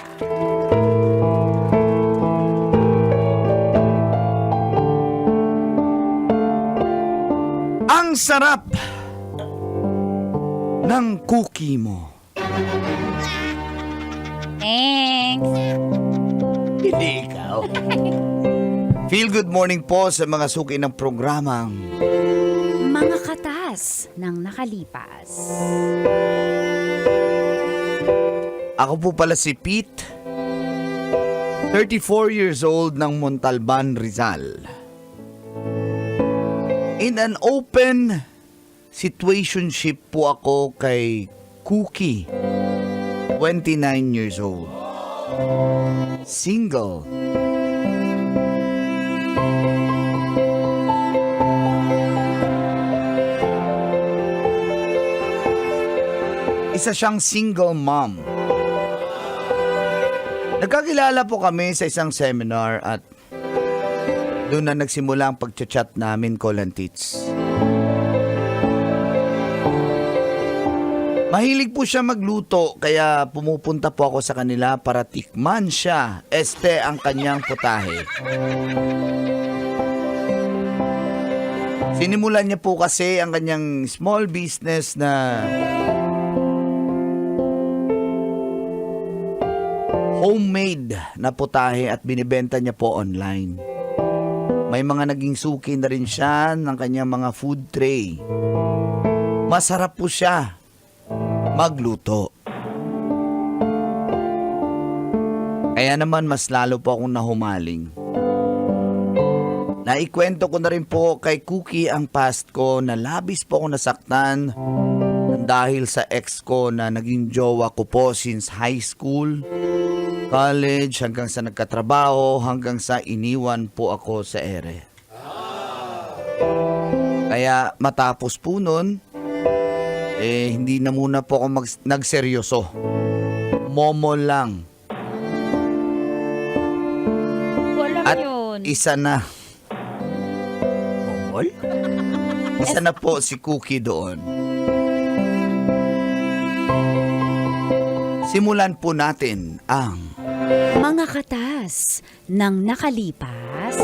Ang sarap ng cookie mo. Thanks. Hindi ikaw. Feel good morning po sa mga suki ng programang Mga katas ng nakalipas. Ako po pala si Pete, 34 years old ng Montalban, Rizal. In an open situationship po ako kay Cookie, 29 years old. Single. Isa siyang single mom. Nagkakilala po kami sa isang seminar at doon na nagsimula ang pagchat-chat namin, Kolantits. Mahilig po siya magluto kaya pumupunta po ako sa kanila para tikman siya, ang kanyang putahe. Sinimulan niya po kasi ang kanyang small business na homemade na putahe at binibenta niya po online. May mga naging suki na rin siya ng kanyang mga food tray. Masarap po siya magluto. Kaya naman mas lalo po akong nahumaling. Naikwento ko na rin po kay Cookie ang past ko na labis po akong nasaktan dahil sa ex ko na naging jowa ko po since high school, college, hanggang sa nagkatrabaho, hanggang sa iniwan po ako sa ere. Kaya matapos po nun, hindi na muna po ako nagseryoso. Momo lang. Wala At yun. isa na. Momol? Isa na po si Cookie doon. Simulan po natin ang Mga katas ng nakalipas.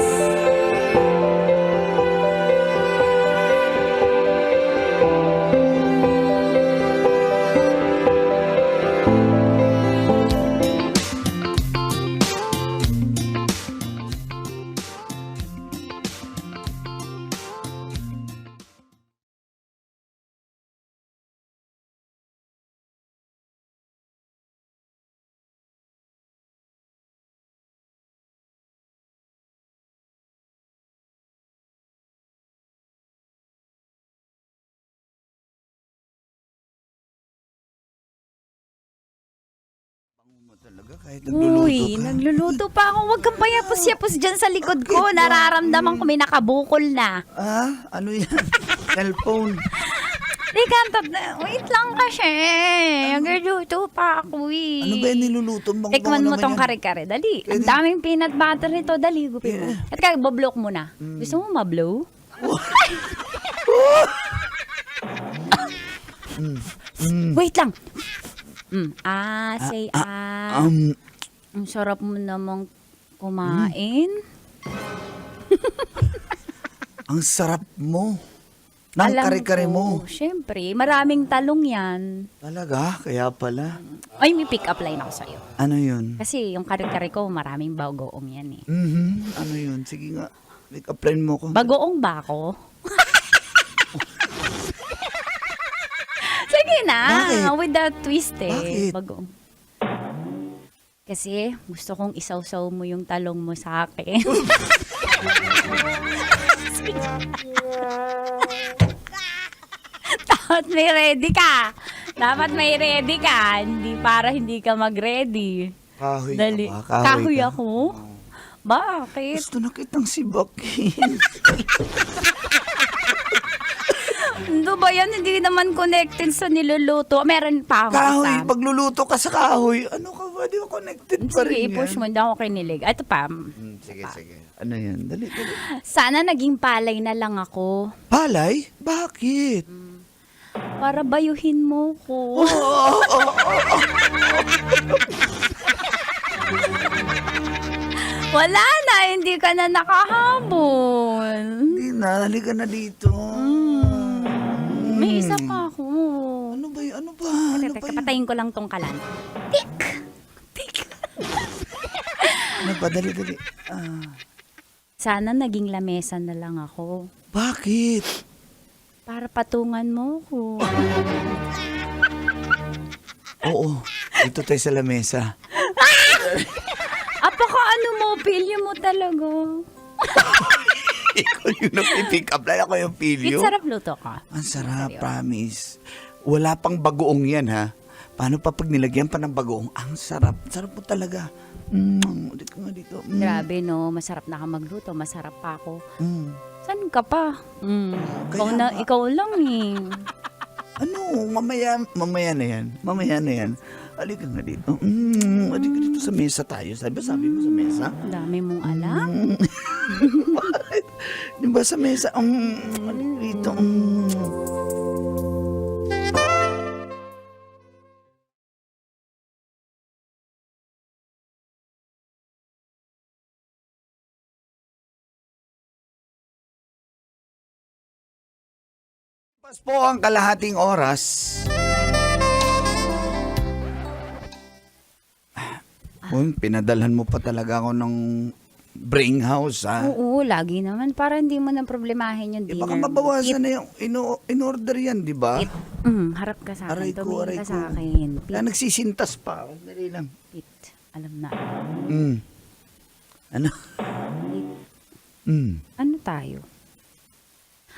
talaga kahit nagluluto Uy, ka. nagluluto pa ako. Huwag kang payapos-yapos dyan sa likod ko. Nararamdaman ko may nakabukol na. Ah, ano yan? Cellphone. Teka, wait lang kasi. Nagluluto pa ako eh. Ano ba yung niluluto? Bang Tikman mo naman tong yan. kare-kare. Dali. Ang daming peanut butter nito. Dali, gupin mo. At kaya, bablok mo na. Gusto mo mablow? Wait lang. Say Ang sarap mo namang kumain. Ang sarap mo. Nang Alam kare-kare ko, mo. Syempre, maraming talong yan. Talaga? Kaya pala. Ay, may pick-up line ako sa'yo. Ano yun? Kasi yung kare-kare ko, maraming bagoong yan eh. Ano yun? Sige nga. Make-up line mo ko. Bagoong ba ako? Sige na, Bakit? with that twist eh. Bakit? Bagoong. Kasi gusto kong isawsaw mo yung talong mo sa akin. Dapat may ready ka. Dapat may ready ka. Hindi para hindi ka mag-ready. Kahoy Dali. ka ba? Kahoy ka? ako? Bakit? Gusto na kitang sibakin. Ano ba yan? Hindi naman connected sa niluluto. Meron pa ako Kahoy, isa. pagluluto ka sa kahoy, ano ka ba? Di ba connected pa Sige, rin i-push mo. yan? Hindi ako kinilig. Ito pa. Sige, sige. Ano yan? Dali, dali. Sana naging palay na lang ako. Palay? Bakit? Para bayuhin mo ko. Wala na. Hindi ka na nakahabol. Hindi na, halika na dito. May isa pa ako. Ano ba yun? Ano ba? Ano ba Teka, yun? patayin ko lang tong kalan. Ano ba? Dali, dali. Ah, Sana naging lamesa na lang ako. bakit? Para patungan mo ko. Oo, dito tayo sa lamesa. Apaka ano mo, pilyo mo talaga. Ikaw yung nag-pick up line, ako yung pilyo. Sarap luto ka. Ang sarap, promise. Wala pang bagoong yan, ha? Paano pa pag nilagyan pa ng bagoong? Ang sarap. Sarap po talaga. Dito nga dito. Grabe no, masarap na ka magluto, masarap pa ako. Mm. Saan ka pa? Ikaw, Kaya na, nga. ikaw lang eh. Ano? Mamaya na yan. Mamaya na yan. Halika nga dito. Halika dito sa mesa tayo. Sabi mo sa mesa? Ang dami mong alam. Di ba sa mesa? Halika dito. Pas po ang kalahating oras. Pinadalhan mo pa talaga ako ng bring house, ha? Oo, lagi naman. Para hindi mo na problemahin yung Eh, dinner baka mo. mabawasan na yung in-order yan, di ba? Harap ka sa akin. Aray ko, Tumingin aray ka ko. sa akin. Kaya nagsisintas pa. Dali lang. Pit. Alam na. Ano? Ano tayo?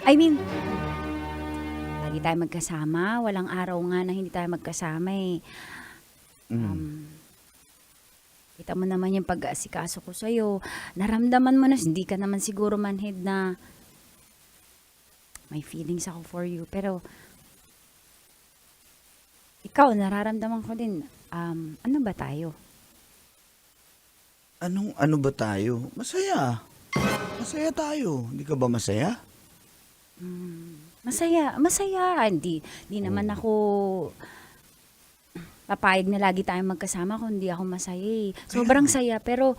I mean, lagi tayo magkasama. Walang araw nga na hindi tayo magkasama eh. Kita mo naman yung pag-aasikaso ko sa'yo. Naramdaman mo na, hindi ka naman siguro manhid na may feelings ako for you. Pero, ikaw, nararamdaman ko din, ano ba tayo? Ano ba tayo? Masaya. Masaya tayo. Hindi ka ba masaya? Masaya. Hindi naman ako papayag na lagi tayong magkasama kung hindi ako masaya eh. Sobrang saya, pero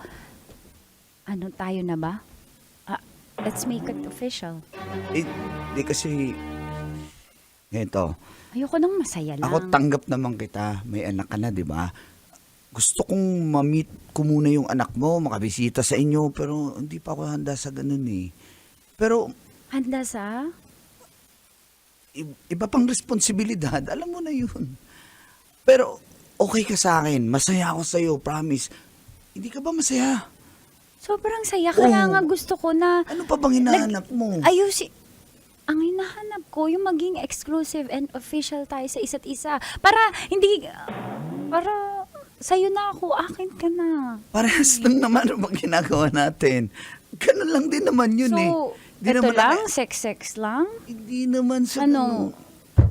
ano tayo na ba? Let's make it official. Di kasi, ganito, Ayoko nang masaya lang. ako tanggap naman kita. May anak ka na, di ba? Gusto kong ma-meet ko muna yung anak mo, makabisita sa inyo, pero hindi pa ako handa sa ganun eh. Pero, Handa sa? iba pang responsibilidad, alam mo na yun. Pero, okay ka sa akin. Masaya ako sa'yo, promise. Hindi ka ba masaya? Sobrang saya. Kaya Oo. nga gusto ko na Ano pa bang hinahanap mo? ang hinahanap ko, yung maging exclusive and official tayo sa isa't isa. Para sa'yo na ako, akin ka na. Parehas lang naman ang mga ginagawa natin. Ganun lang din naman yun eh. So, Di ito naman lang? Sex lang? Hindi naman sa Ano?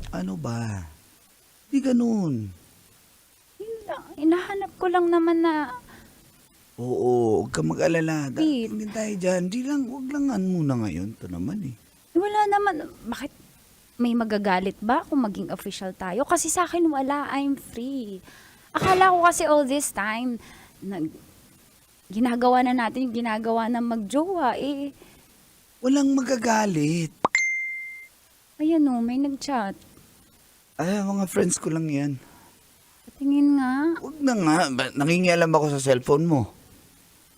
Ano ba? Hindi ganun. Yun lang. Hinahanap ko lang naman na Oo, huwag ka mag-alala. Pete. Tingin tayo dyan. Huwag lang muna ngayon. Ito naman eh. wala naman. Bakit may magagalit ba kung maging official tayo? Kasi sa akin wala. I'm free. Akala ko kasi all this time, ginagawa na natin yung ginagawa ng magjowa. Eh, Walang magagalit. ayan o, may nag-chat. Ay, mga friends ko lang yan. Patingin nga. Huwag na nga. Nangingialam ako sa cellphone mo.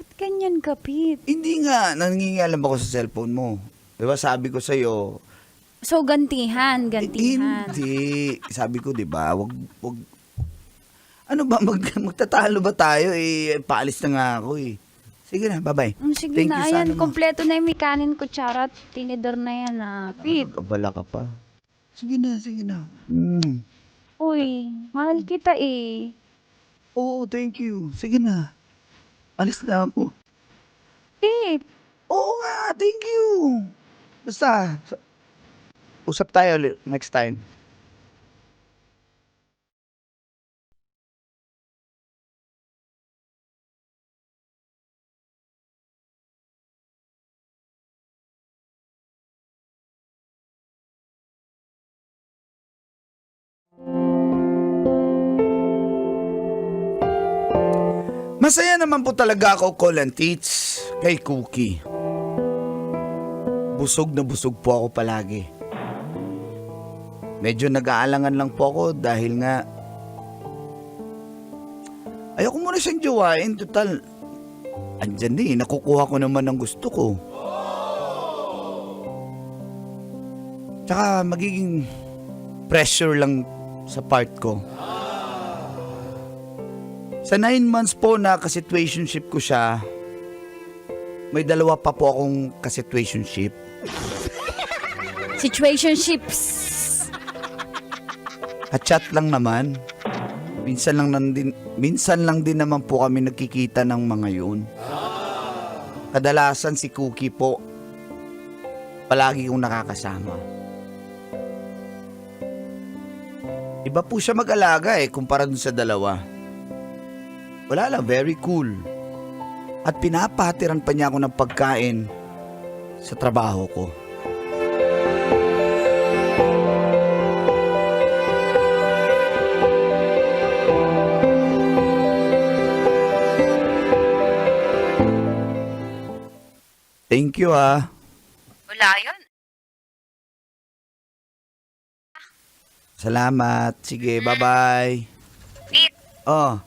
Ba't ganyan ka, Pete? Hindi nga. Nangingialam ako sa cellphone mo. Diba sabi ko sa'yo, So, gantihan. hindi. Sabi ko, di ba, wag, ano ba, magtatalo ba tayo? Paalis na nga ako eh. Sige na, bye-bye. Sige Thank na, you, ayan. sana mo. Kompleto na yung may kanin, kutsara, at tinidor na yan, Pete. Kabala ka pa. Sige na. Uy, mahal kita eh. Oo, thank you. Sige na. Alis na ako. Pete. Oo nga, thank you. Basta, usap tayo ulit next time. Masaya naman po talaga ako, Call and Teats, kay Cookie. Busog na busog po ako palagi. Medyo nag-aalangan lang po ako dahil nga ayoko muna siyang jowain. Total, andyan din, nakukuha ko naman ang gusto ko. Tsaka magiging pressure lang sa part ko. Sa 9 months po na ka-situationship ko siya, may 2 pa po akong ka-situationship. Situationships. Chat lang naman. Minsan lang din naman po kami nagkikita ng mga yun. Kadalasan si Cookie po, palagi kong nakakasama. Iba po siya mag-alaga kumpara dun sa 2. Wala lang, very cool. At pinapahatiran pa niya ako ng pagkain sa trabaho ko. Thank you, ah. Wala yun. Salamat. Sige, bye-bye. Pete, Oh,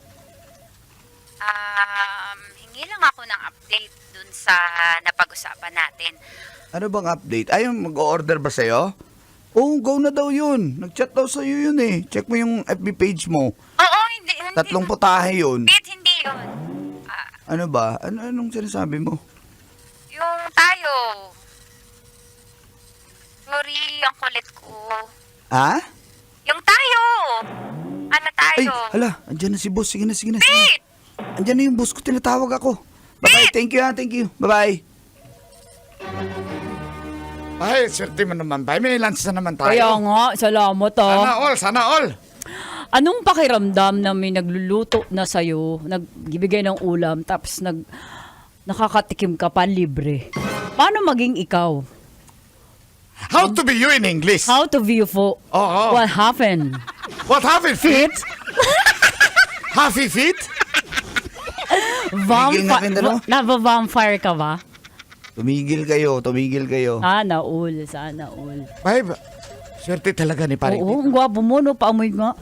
hingi lang ako ng update dun sa napag-usapan natin. ano bang update? Ayun, mag-order ba sa'yo? Oh, go na daw yun. Nag-chat daw sa'yo yun eh. Check mo yung FB page mo. Oo, hindi. 3 putahe yun. Pete, hindi yun. Ano ba? Anong sinasabi mo? Yung tayo. Sorry, ang kulit ko. Ha? Yung tayo. Ano Ay, tayo? hala. Andyan na si boss. Sige na, sige na. Pete! Andyan na yung boss ko. Tinatawag ako. Bye-bye. Thank you ha. Thank you. Bye-bye. Ay, swerte mo naman, bay. May lunch na naman tayo. Kaya nga, salamat Sana all. Anong pakiramdam na may nagluluto na sa'yo, nagbibigay ng ulam, tapos nakakatikim ka pa libre? Paano maging ikaw? How to be you in English? How to view for Oo. what happened? What happened, feet? Happy feet? Tumigil nga kayo, dalawa. Nava-vampire ka ba? Tumigil kayo. Sana all. Bay, swerte talaga ni Pare. Oo, ang gwapo mo, no? Paamoy nga.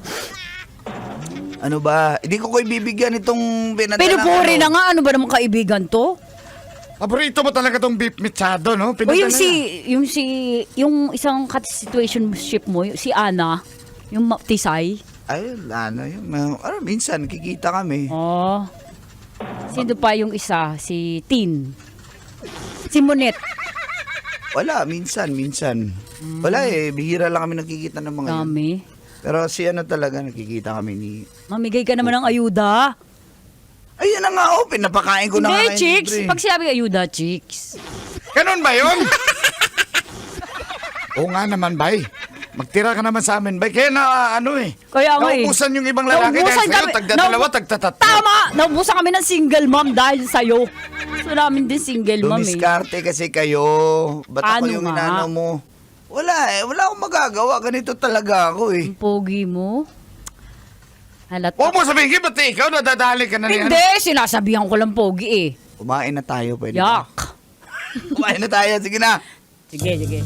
Ano ba? Hindi ko ibibigyan itong binadala. Pinupuri na nga, ano ba naman kaibigan to? Paborito mo talaga tong beef mechado, no? O Pinadala yung isang situationship mo, si Ana, yung Tisay. Ay, minsan, kikita kami. Oh. Sino pa yung isa? Si Tin. Si Monet. Wala, minsan. Wala eh, bihira lang kami nakikita ng mga yun. Dami. Pero si ano talaga, nakikita kami ni... Mamigay ka naman ng ayuda. Ayun na nga, pinapakain ko na nga Hindi, ngayon, chicks. libre. Pag sinabi ayuda, chicks. Ganun ba yun? Oo nga naman, bay. Magtira ka naman sa amin, bay. Kaya Kaya nga eh. naubusan yung ibang lalaki dahil sa'yo, tagdadalawa, tagtatatlo. Tama! Naubusan kami ng single mom dahil sa'yo. Gusto namin din single mom eh. Dumiskarte kasi kayo. Ba't ako Ano yung nga? inano mo? Wala akong magagawa. Ganito talaga ako eh. Ang pogi mo. Halata. Huwag mo sabihin, ba't ikaw nadadali ka na niyan? Hindi, sinasabihan ko lang pogi eh. Kumain na tayo, pwede ba? Yak. Kumain na tayo, sige na. Sige.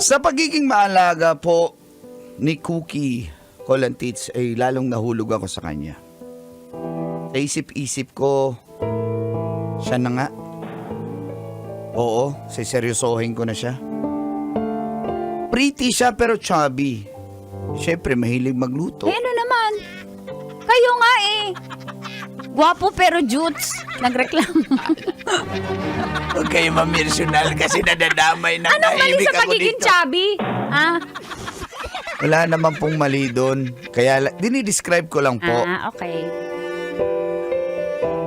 Sa pagiging maalaga po ni Cookie Colantits ay lalong nahulog ako sa kanya. Sa isip-isip ko, siya na nga. Oo, seryosohin ko na siya. Pretty siya pero chubby. Siyempre, mahilig magluto. Ano naman? Kayo nga eh. Gwapo pero jutes. Nagreklamo. Huwag kayo mamirsyonal kasi nadadamay na Anong mali tahimik sa ako pagiging dito. chubby? Ah? Wala naman pong mali doon. Kaya dinidescribe ko lang po. Okay.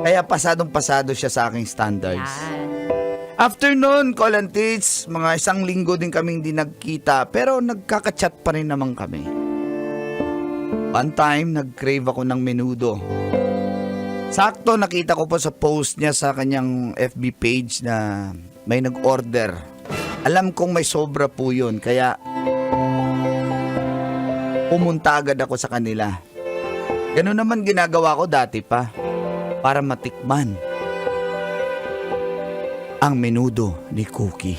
Kaya pasadong-pasado siya sa aking standards. Yan. After nun, Colantits, mga 1 linggo din kaming di nagkita pero nagkaka-chat pa rin naman kami. One time, nag-crave ako ng menudo. Sakto, nakita ko po sa post niya sa kanyang FB page na may nag-order. Alam kong may sobra po yun, kaya pumunta agad ako sa kanila. Ganun naman ginagawa ko dati pa, para matikman ang menudo ni Cookie.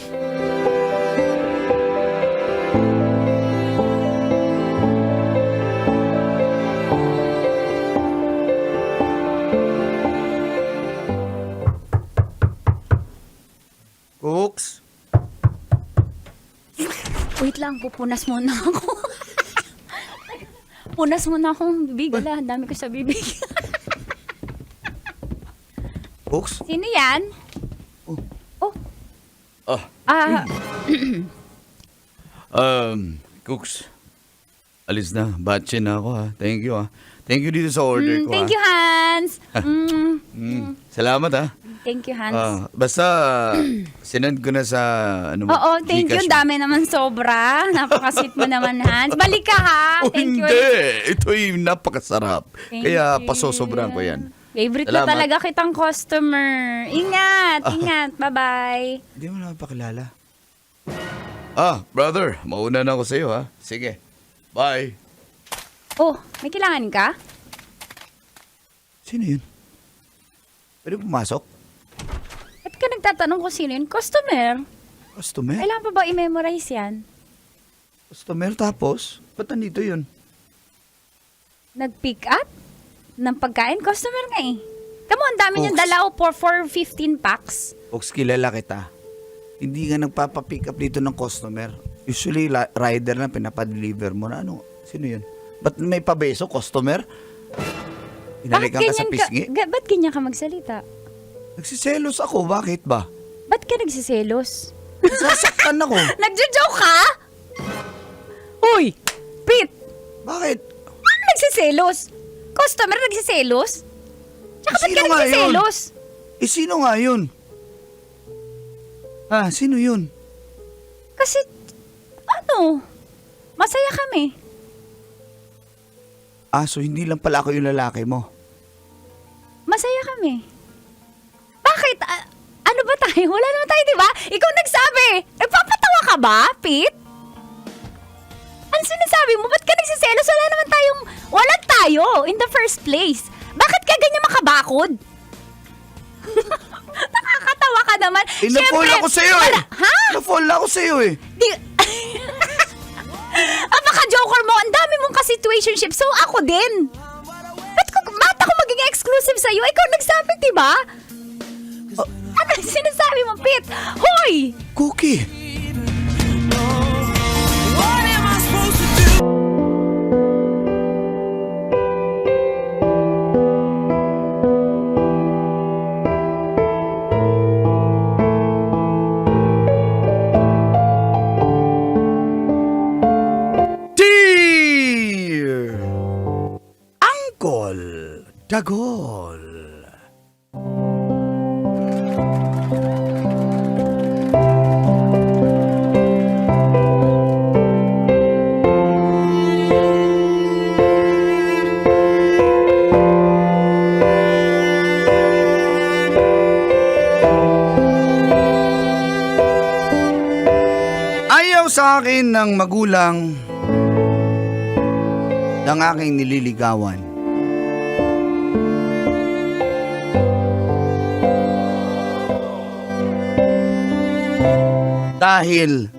Cooks? Wait lang, pupunas muna ako. Punas muna akong bibig. Wala, ang dami ko sa bibig. Cooks? Sino yan? Oh. Cooks. Alis na. Batche na ako ha. Thank you ha. Thank you dito sa order ko Thank you, Hans. Salamat ha. Thank you, Hans. Basta, sinend ko na sa, ano mo, Oo, thank you. Gcash mo. Dami naman sobra. Napakasit mo naman, Hans. Balik ka, ha? Oh, Thank you. hindi. Ito'y napakasarap. Thank Kaya you. pasosobrahan ko yan. Favorite na Salamat. talaga kitang customer. Ingat, ingat. Bye-bye. Hindi mo naman pakilala. Brother, mauna na ako sa'yo, ha? Sige. Bye. Oh, may kailangan ka? Sino yun? Pwede pumasok? Ba't ka nagtatanong kung sino yun? Customer. Customer? Kailangan pa ba i-memorize yan? Customer tapos? Ba't nandito yun? Nag-pick up ng pagkain? Customer nga eh. Tamo, ang dami niyang Oops. dala for 15 packs. Ox, kilala kita. Hindi nga nagpapapick up dito ng customer. Usually, rider na pinapadeliver mo na. Ano? Sino yun? Ba't may pabeso, customer? Inalikan ka sa pisngi? Ba't ganyan ka magsalita? Nagsiselos ako. Bakit ba? Ba't ka nagsiselos? Sasaktan ako. Nagjo-joke ka? Uy! Pete! Bakit? Ano nagsiselos? Customer nagsiselos? Tsaka ba't Sino ka nga yun? nagsiselos? Sino nga yun? Sino yun? Kasi, ano? Masaya kami. So hindi lang pala ako yung lalaki mo. Masaya kami. Bakit? Ano ba tayo? Wala naman tayo, di ba? Ikaw nagsabi. Nagpapatawa ka ba, Pete? Ano sinasabi mo? Ba't ka nagsiselos? Wala tayo in the first place. Bakit ka ganyan makabakod? Nakakatawa ka naman. Na-fall ako sa'yo eh. Ha? Na-fall ako sa'yo eh. Di... Napaka-joker mo. Ang dami mong ka-situationship. So, ako din. Ba't ako maging exclusive sa'yo? Ikaw nagsabi, diba? Ano sinasabi mo, Pete? Hoy! Cookie. What am I supposed to do? Dear Uncle Dagol. Ayaw sa akin ng magulang ng aking nililigawan. Dahil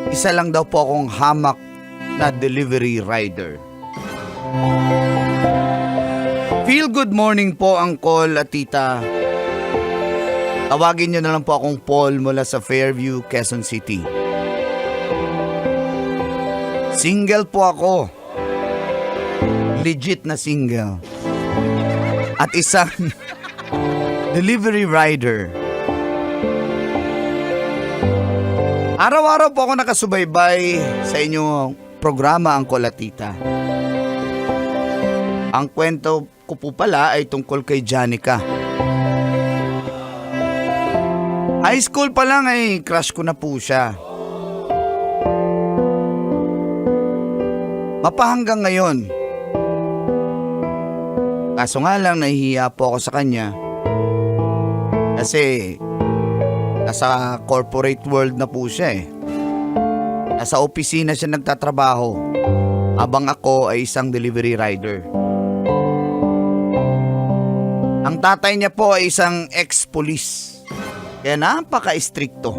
isa lang daw po akong hamak na delivery rider. Feel good morning po, Uncle at Tita. Tawagin niyo na lang po akong Paul mula sa Fairview, Quezon City. Single po ako. Legit na single. At isang delivery rider. Araw-araw po ako nakasubaybay sa inyong programa, Uncle at Tita. Ang kwento ko po pala ay tungkol kay Janica. High school pa lang ay crush ko na po siya. Mapahanggang ngayon. Kaso nga lang nahihiya po ako sa kanya. Kasi nasa corporate world na po siya eh. Nasa opisina siya nagtatrabaho. Habang ako ay isang delivery rider. Ang tatay niya po ay isang ex-police. Kaya napaka-istrikto.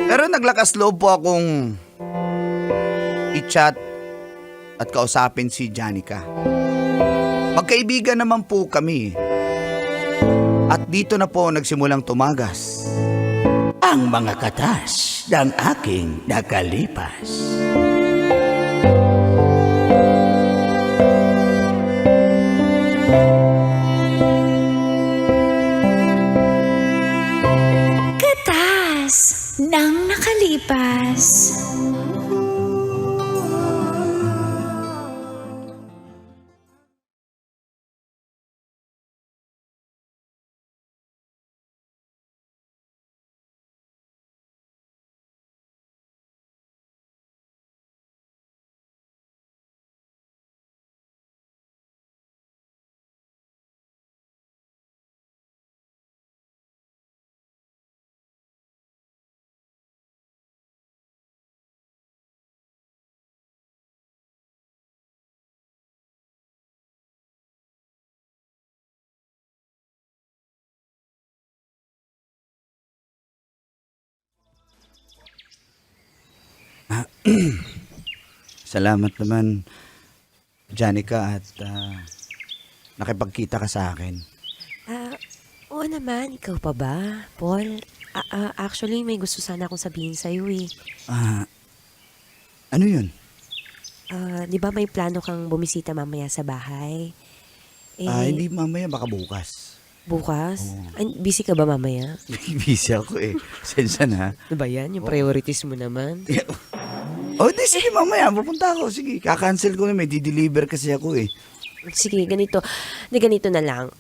Pero naglakas loob po akong i-chat at kausapin si Janica. Magkaibigan naman po kami. At dito na po nagsimulang tumagas ang mga katas ng aking nakalipas. Katas ng nakalipas. Salamat naman, Janica, at nakipagkita ka sa akin. Oo naman, ikaw pa ba, Paul? Actually, may gusto sana akong sabihin sa'yo eh. Ano yun? Di ba may plano kang bumisita mamaya sa bahay? Hindi mamaya, baka bukas. Bukas? Busy ka ba mamaya? Busy ako eh. Sensa na. Ano ba yan? Yung priorities mo naman? Di sige mamaya, pupunta ako. Sige, kakancel ko na, may di-deliver kasi ako eh. Sige, ganito. Ganito na lang.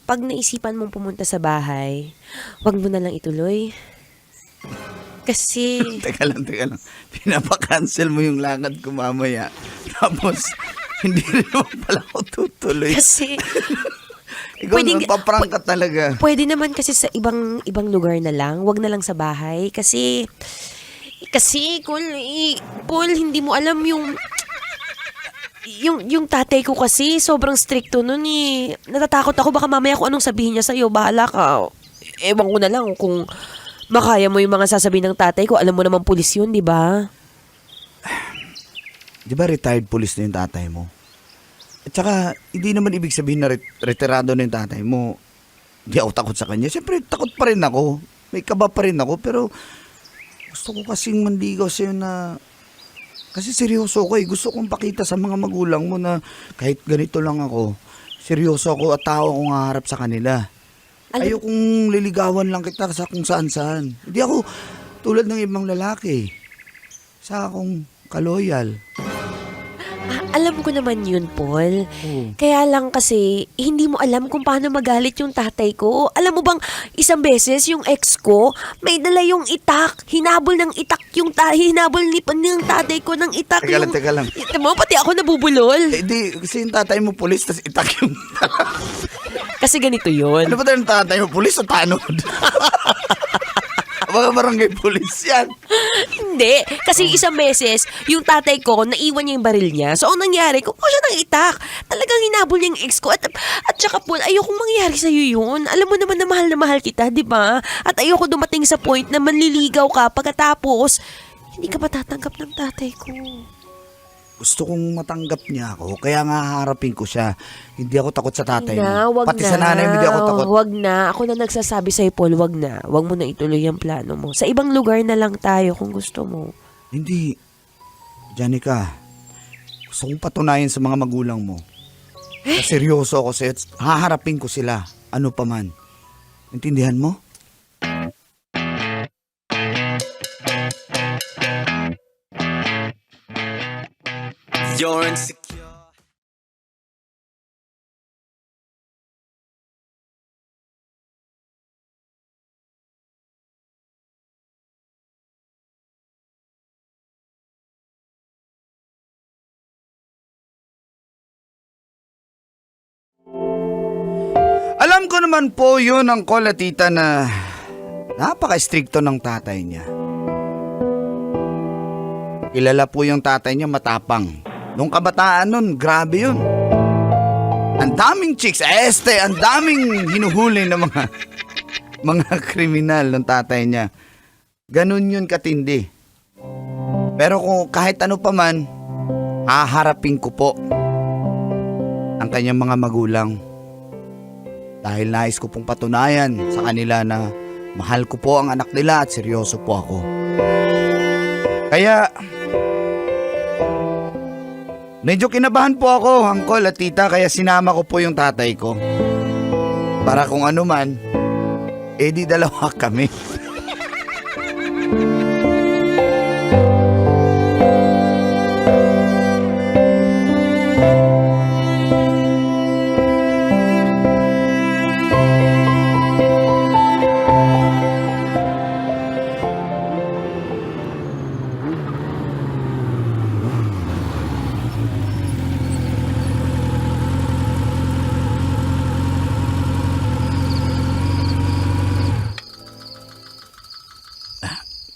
Pag naisipan mong pumunta sa bahay, wag mo na lang ituloy. Kasi... Teka lang. Pinapakancel mo yung lakad ko mamaya. Tapos, hindi rin naman pala ako tutuloy. Kasi... Ikaw naman, paprang ka talaga. Pwede naman kasi sa ibang lugar na lang. Wag na lang sa bahay. Kasi, Paul, hindi mo alam yung tatay ko kasi, sobrang stricto nun eh. Natatakot ako, baka mamaya kung anong sabihin niya sa'yo, bahala ka. Ewan ko na lang kung makaya mo yung mga sasabihin ng tatay ko. Alam mo naman pulis yun, di ba? Di ba retired police na yung tatay mo? At saka, hindi naman ibig sabihin na retirado na yung tatay mo. Hindi ako takot sa kanya. Siyempre, takot pa rin ako. May kaba pa rin ako. Pero, gusto ko kasing manligaw sa'yo na... Kasi seryoso ako eh. Gusto kong pakita sa mga magulang mo na kahit ganito lang ako, seryoso ako at tao akong haharap sa kanila. Ayokong liligawan lang kita sa kung saan-saan. Hindi ako tulad ng ibang lalaki. Sa akong kaloyal. Alam ko naman yun, Paul. Kaya lang kasi, hindi mo alam kung paano magalit yung tatay ko. Alam mo bang, isang beses, yung ex ko, may dala yung itak. Hinabol ng itak yung hinabol ng tatay ko ng itak. Teka lang. Ito mo, pati ako nabubulol. Di, kasi yung tatay mo pulis, tas itak yung... Kasi ganito yun. Ano ba tayo yung tatay mo pulis o tanod? Mga barangay pulis yan. Hindi. Kasi isang beses, yung tatay ko, naiwan niya yung baril niya. So, ang nangyari, kumuha siya ng itak. Talagang hinabol niya yung ex ko. At saka, Paul, ayokong mangyari sa'yo yun. Alam mo naman na mahal kita, di ba? At ayoko dumating sa point na manliligaw ka pagkatapos, hindi ka matatanggap ng tatay ko. Gusto kong matanggap niya ako, kaya nga haharapin ko siya. Hindi ako takot sa tatay Wag mo. Pati na. sa nanay mo, hindi ako takot. Wag na. Ako na nagsasabi sa'yo, Paul, wag na. Wag mo na ituloy ang plano mo. Sa ibang lugar na lang tayo kung gusto mo. Hindi. Janica, gusto kong patunayan sa mga magulang mo. Na seryoso ako sa'yo at haharapin ko sila. Ano pa man. Intindihan mo? You're insecure. Alam ko naman po yun ang tita na napaka-stricto ng tatay niya. Kilala po yung tatay niya matapang. Nung kabataan nun, grabe yun. Ang daming chicks, ang daming hinuhuli ng mga kriminal ng tatay niya. Ganun yun katindi. Pero kung kahit ano pa man, haharapin ko po ang kanyang mga magulang. Dahil nais ko pong patunayan sa kanila na mahal ko po ang anak nila at seryoso po ako. Kaya, medyo kinabahan po ako, Uncle at Tita, kaya sinama ko po yung tatay ko. Para kung ano man, di dalawa kami.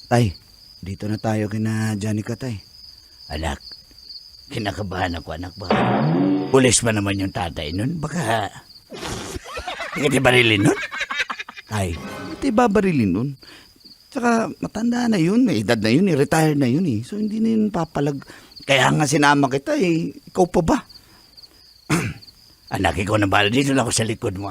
Tay, dito na tayo kina Janica, tay. Anak, kinakabahan ako, anak. Baka pulis pa naman yung tatay nun. Baka hindi barilin nun. Tay, hindi babarilin nun. Tsaka matanda na yun, may edad na yun, retired na yun eh. So hindi na yun papalag. Kaya nga sinama kita eh, ikaw pa ba? Anak, ikaw na bala. Dito lang ako sa likod mo.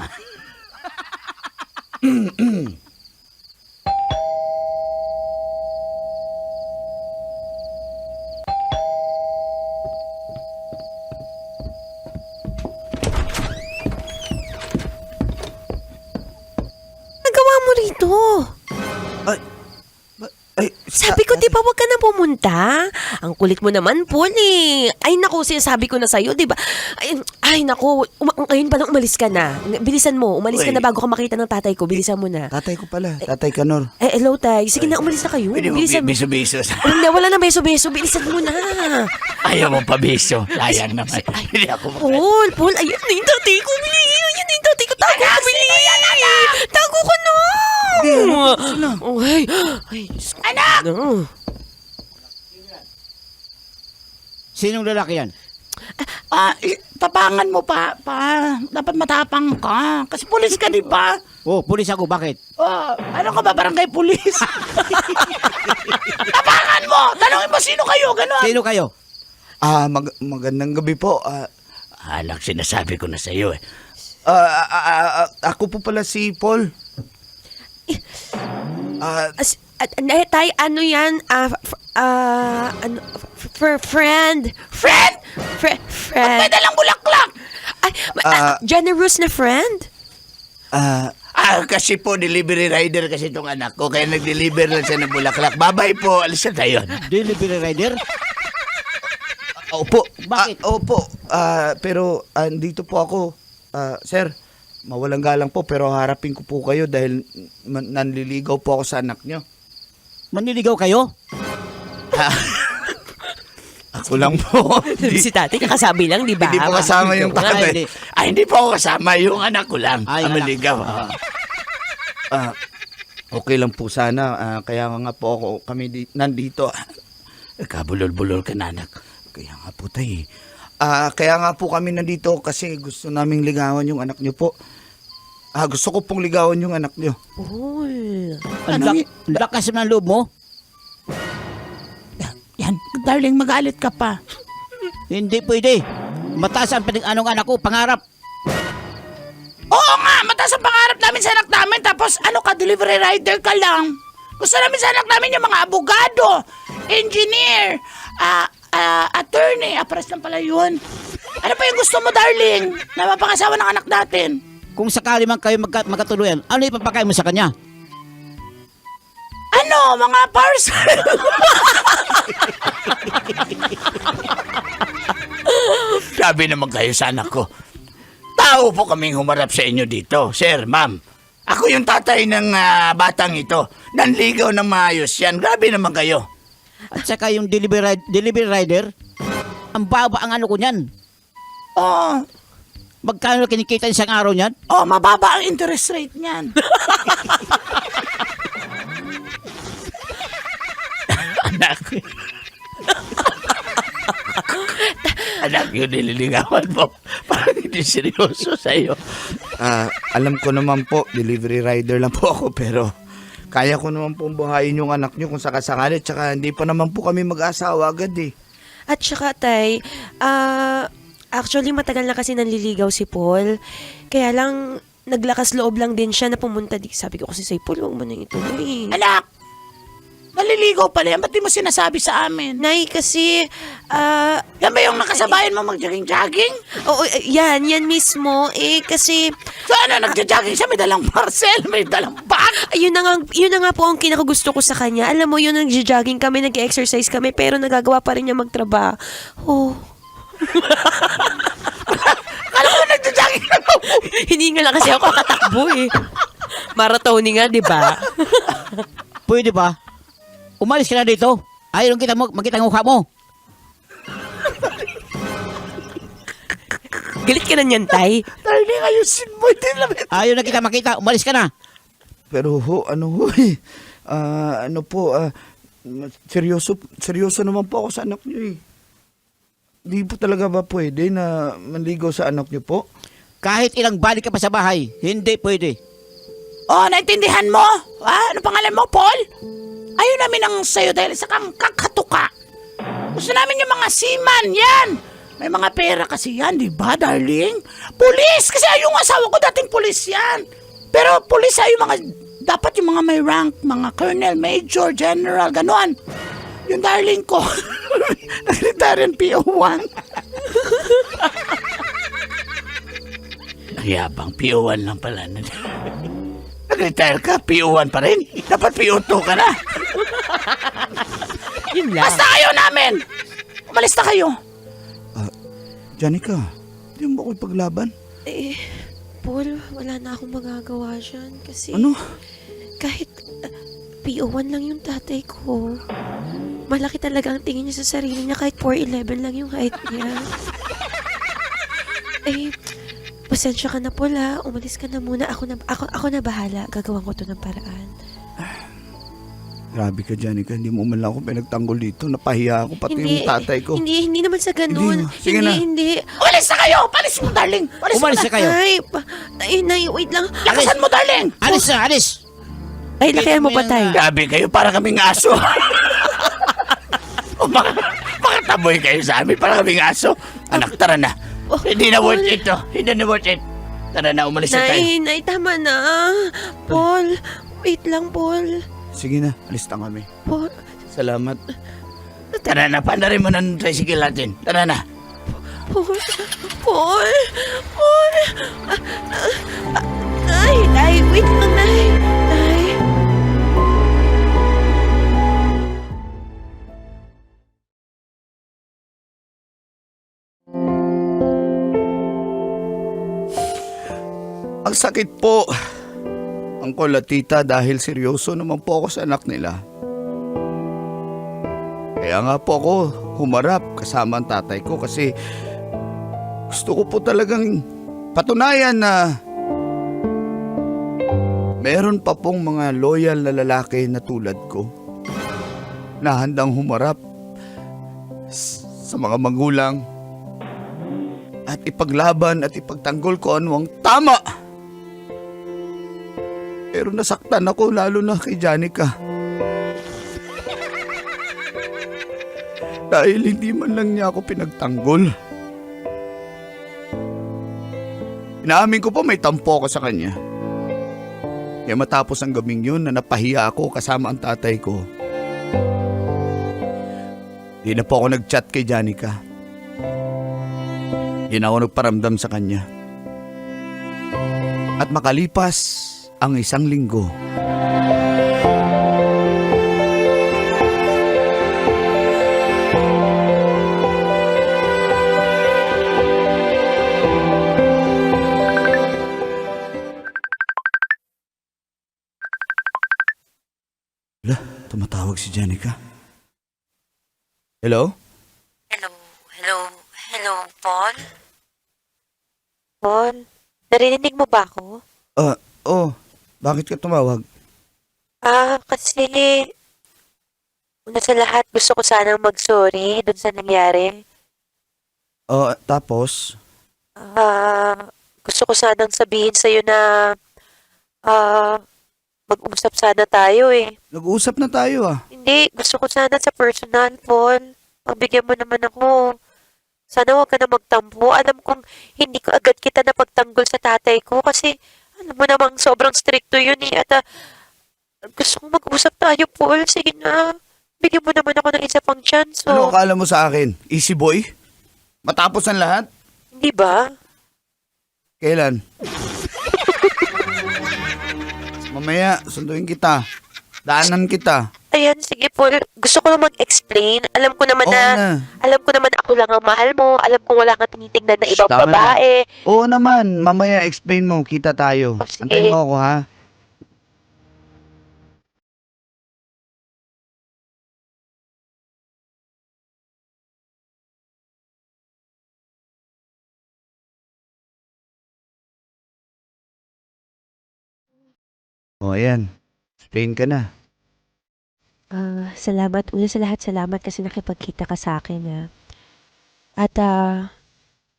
Nagawa mo rito? Sabi ko, di ba, wag ka na pumunta? Ang kulit mo naman, Paul, eh. Ay, naku, sinasabi ko na sa'yo, di ba? Ay, naku, ngayon pa lang umalis ka na. Bilisan mo, umalis ka Uy. na bago ka makita ng tatay ko. Bilisan mo na. Tatay ko pala, Tatay Kanor. Hello, tay. Sige na, umalis na kayo. Pwede mo Bilisan mo. biso-biso. Wala na beso-beso. Bilisan mo na. Ayaw mo pa biso. Sayang naman. Hindi ako Paul, ayun na yung tatay ko. Bili, ayun na yung tatay ko. Tago ka, bili. Tago ka na. Ay, Diyos ko. Anak! No. Sinong lalaki yan? Tapangan mo pa. Dapat matapang ka. Kasi pulis ka, di ba? Oh, pulis ako. Bakit? Ano ka ba? Barangay pulis. Tapangan mo! Tanungin mo sino kayo, gano'n. Sino kayo? Magandang gabi po. Anak, sinasabi ko na sa'yo eh. Ako po pala si Paul. Tay, ano yan? Friend? Friend? Friend? Pwede lang bulaklak! Ay, generous na friend? Kasi po, delivery rider kasi itong anak ko. Kaya nag-deliver lang siya ng bulaklak. Babay po, alis na tayo. Delivery rider? Opo. Bakit? Opo. Pero andito po ako. Sir, mawalang galang po pero harapin ko po kayo dahil nanliligaw po ako sa anak nyo. Manliligaw kayo? Ako lang po. Si tatay, kakasabi lang, di ba? Hindi po kasama yung tatay. Hindi po ako kasama. Yung anak ko lang. Ay, anak. Maligaw. Okay lang po sana. Kaya nga po kami nandito. Kabulol-bulol ka na, anak. Kaya nga po tayo. Kaya nga po kami nandito kasi gusto naming ligawan yung anak nyo po. Gusto ko pong ligawan yung anak nyo. Paul. Ang lakas ng loob mo? Yan, darling, magalit ka pa. Hindi pwede. Mataas ang anong anak ko, pangarap. Oo nga, mataas ang pangarap namin sa anak namin. Tapos, delivery rider ka lang. Gusto namin sa anak namin yung mga abogado, engineer, attorney. Paras lang pala yun. Ano pa yung gusto mo, darling? Na mapangasawa ng anak natin? Kung sakali man kayo magkatuluyan, ano ipapakain mo sa kanya? Mga parcel. Sabi naman kayo sa anak ko. Tao po kaming humarap sa inyo dito. Sir, ma'am. Ako yung tatay ng batang ito. Nanligaw ng maayos yan. Grabe naman kayo. At saka yung delivery rider, ang baba ang ano ko niyan. Magkano kinikita isang araw niyan? Mababa ang interest rate niyan. Anak. Anak, yun nililigawan mo. Parang hindi seryoso sa'yo. Alam ko naman po, delivery rider lang po ako pero kaya ko naman po buhayin yung anak nyo kung sakasakali. Tsaka hindi pa naman po kami mag-asawa agad eh. At saka, tay, actually, matagal na kasi nanliligaw si Paul. Kaya lang, naglakas loob lang din siya na pumunta. Sabi ko kasi sa'yo, Paul, huwag mo nang ituloy. Anak, naliligaw pala yan. Ba't di mo sinasabi sa amin? Nay, kasi, Yan ba yung nakasabayan mo mag-jogging-jogging? oo, yan mismo. Kasi, So nagja-jogging siya? May dalang parcel, may dalang bag. yun na nga po ang kinakagusto ko sa kanya. Alam mo, yun, nag-jogging kami, nag-exercise kami, pero nagagawa pa rin niya magtrabaho. Alam mo, nagja-jogging ka mo. Hindi nga lang kasi ako katakbo eh. Maratoni nga, di ba? Pwede ba? Umalis ka na dito. Ayaw kita makita ang mukha mo. Galit ka na niyan, tay. Darling, ayusin mo. Hindi namin. Ayaw na kita makita. Umalis ka na. Pero seryoso naman po ako sa anak nyo eh. Di po talaga ba pwede na manligaw sa anak nyo po? Kahit ilang balik ka pa sa bahay, hindi pwede. Oh, naintindihan mo? Ano pangalan mo, Paul? Ayaw namin ang sa'yo dahil isa kang kakatuka. Gusto namin yung mga seaman, yan. May mga pera kasi yan, di ba, darling? Pulis! Kasi yung asawa ko dating pulis yan. Pero pulis ay yung mga, dapat yung mga may rank, mga colonel, major, general, ganon. Yung darling ko, nag-retire PO1. Yabang, PO1 lang pala. Nag-retire ka, PO1 pa rin. Dapat PO2 ka na. Yun lang. Basta ayaw namin! Umalis na kayo. Janica, hindi mo ako ipaglaban? Paul, wala na akong magagawa dyan kasi Ano? kahit PO1 lang yung tatay ko, malaki talaga ang tingin niya sa sarili niya kahit 4'11 lang yung height niya. Pasensya ka na, Paul, ha. Umalis ka na muna. Ako na bahala. Gagawan ko to ng paraan. Grabe ka, Janica. Hindi mo man lang ako pinagtanggol dito. Napahiya ako, pati yung tatay ko. Hindi naman sa ganun. Hindi, sige na. Hindi. Umalis na kayo! Palis mo, darling! Umalis na kayo. Nay, wait lang. Lakasan mo, darling! Alis na, alis. Ay, lakihan mo pa tayo. Grabe kayo, para kaming aso. Makataboy kayo sa amin, para kaming aso. Anak, tara na. Hindi na worth it to. Hindi na worth it. Tara na, umalis na tayo. Nay, tama na. Paul, wait lang, Paul. Sige na, alis na kami. Paul, Salamat. Tara na, pandarin mo ng tricycle natin. Tara na. Paul. Nay, wait lang, Nay. Ang sakit po. Angkol at tita, dahil seryoso naman po ako sa anak nila. Kaya nga po ako humarap kasama ang tatay ko kasi gusto ko po talagang patunayan na meron pa pong mga loyal na lalaki na tulad ko na handang humarap sa mga magulang at ipaglaban at ipagtanggol ko ano ang tama. Pero nasaktan ako lalo na kay Janica. Dahil hindi man lang niya ako pinagtanggol. Inaamin ko pa may tampo ako sa kanya. Kaya matapos ang gabing yun na napahiya ako kasama ang tatay ko, di na po ako nag-chat kay Janica. Di na ako nagparamdam sa kanya. At makalipas ang 1 linggo, tumatawag si Janica. Hello? Hello, Paul? Paul, narinig mo ba ako? Bakit ka tumawag? Kasi una sa lahat gusto ko sanang mag-sorry dun sa nangyari. Tapos? Gusto ko sanang sabihin sa'yo na mag-usap sana tayo eh. Nag-uusap na tayo ah. Hindi, gusto ko sana sa personal, Paul. Pagbigyan mo naman ako. Sana huwag ka na magtampo. Alam kong hindi ko agad kita napagtanggol sa tatay ko kasi alam mo namang sobrang stricto yun eh. At gusto kong mag-usap tayo, Paul. Sige na. Bigyan mo naman ako ng isa pang chance. Ano akala mo sa akin? Easy boy? Matapos ang lahat? Hindi ba? Kailan? Mamaya, sunduin kita. Daanan kita. Ayan, sige, Paul. Gusto ko lang mag-explain. Alam ko naman Oo na. alam ko naman ako lang ang mahal mo. Alam ko wala kang tinitingnan na ibang Tama na. babae. Oo naman, mamaya explain mo, kita tayo. Sige. Antayin mo ako ha. Ayan. Explain ka na. Salamat. Una sa lahat, salamat kasi nakipagkita ka sa akin. At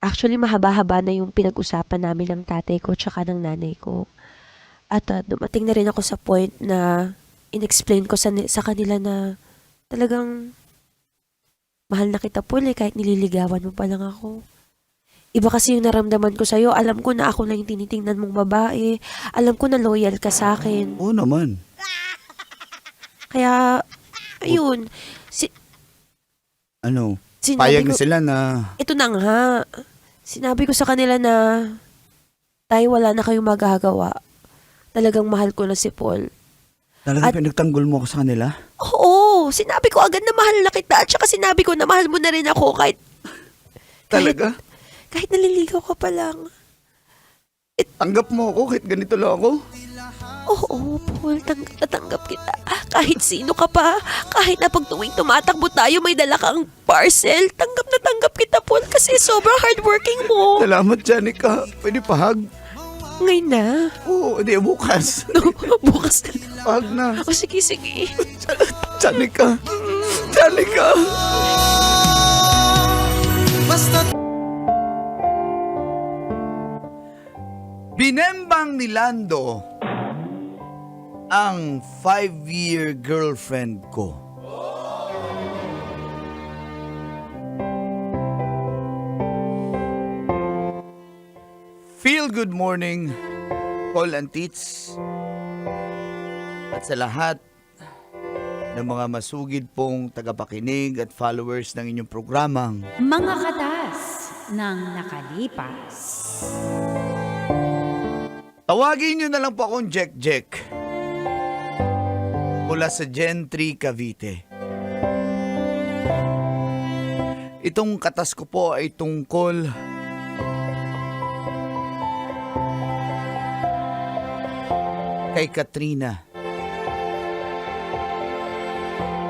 actually, mahaba-haba na yung pinag-usapan namin ng tatay ko tsaka ng nanay ko. At dumating na rin ako sa point na inexplain ko sa kanila na talagang mahal na kita, Paul, kahit nililigawan mo pa lang ako. Iba kasi yung naramdaman ko sa'yo. Alam ko na ako lang yung tinitingnan mong babae. Alam ko na loyal ka sa akin. Oo naman. Kaya, ayun. Ano? Sinabi Payag na ko- sila na Ito na nga. Sinabi ko sa kanila na tayo wala na kayong magagawa. Talagang mahal ko na si Paul. talagang pinagtanggol mo ako sa kanila. Oo, sinabi ko agad na mahal na kita. At saka sinabi ko na mahal mo na rin ako kahit Talaga? naliligaw ka pa lang. Tanggap mo ako kahit ganito lang ako? Oo, Paul, tanggap na tanggap kita. Kahit sino ka pa, kahit na pag tuwing tumatakbo tayo may dala kang parcel, tanggap na tanggap kita, Paul, kasi sobrang hardworking mo. Salamat, Janica. Pwede pahag? Ngayon na. Oo, hindi, bukas. Bukas na. Pahag na. O sige, sige. Janica. Janica. Binembang ni Lando ang 5-year girlfriend ko. Feel good morning, Paul and Tits. At sa lahat ng mga masugid pong tagapakinig at followers ng inyong programang Mga katas ng nakalipas. tawagin nyo na lang po akong Jack Jack mula sa Gentry, Cavite. Itong katas ko po ay tungkol kay Katrina.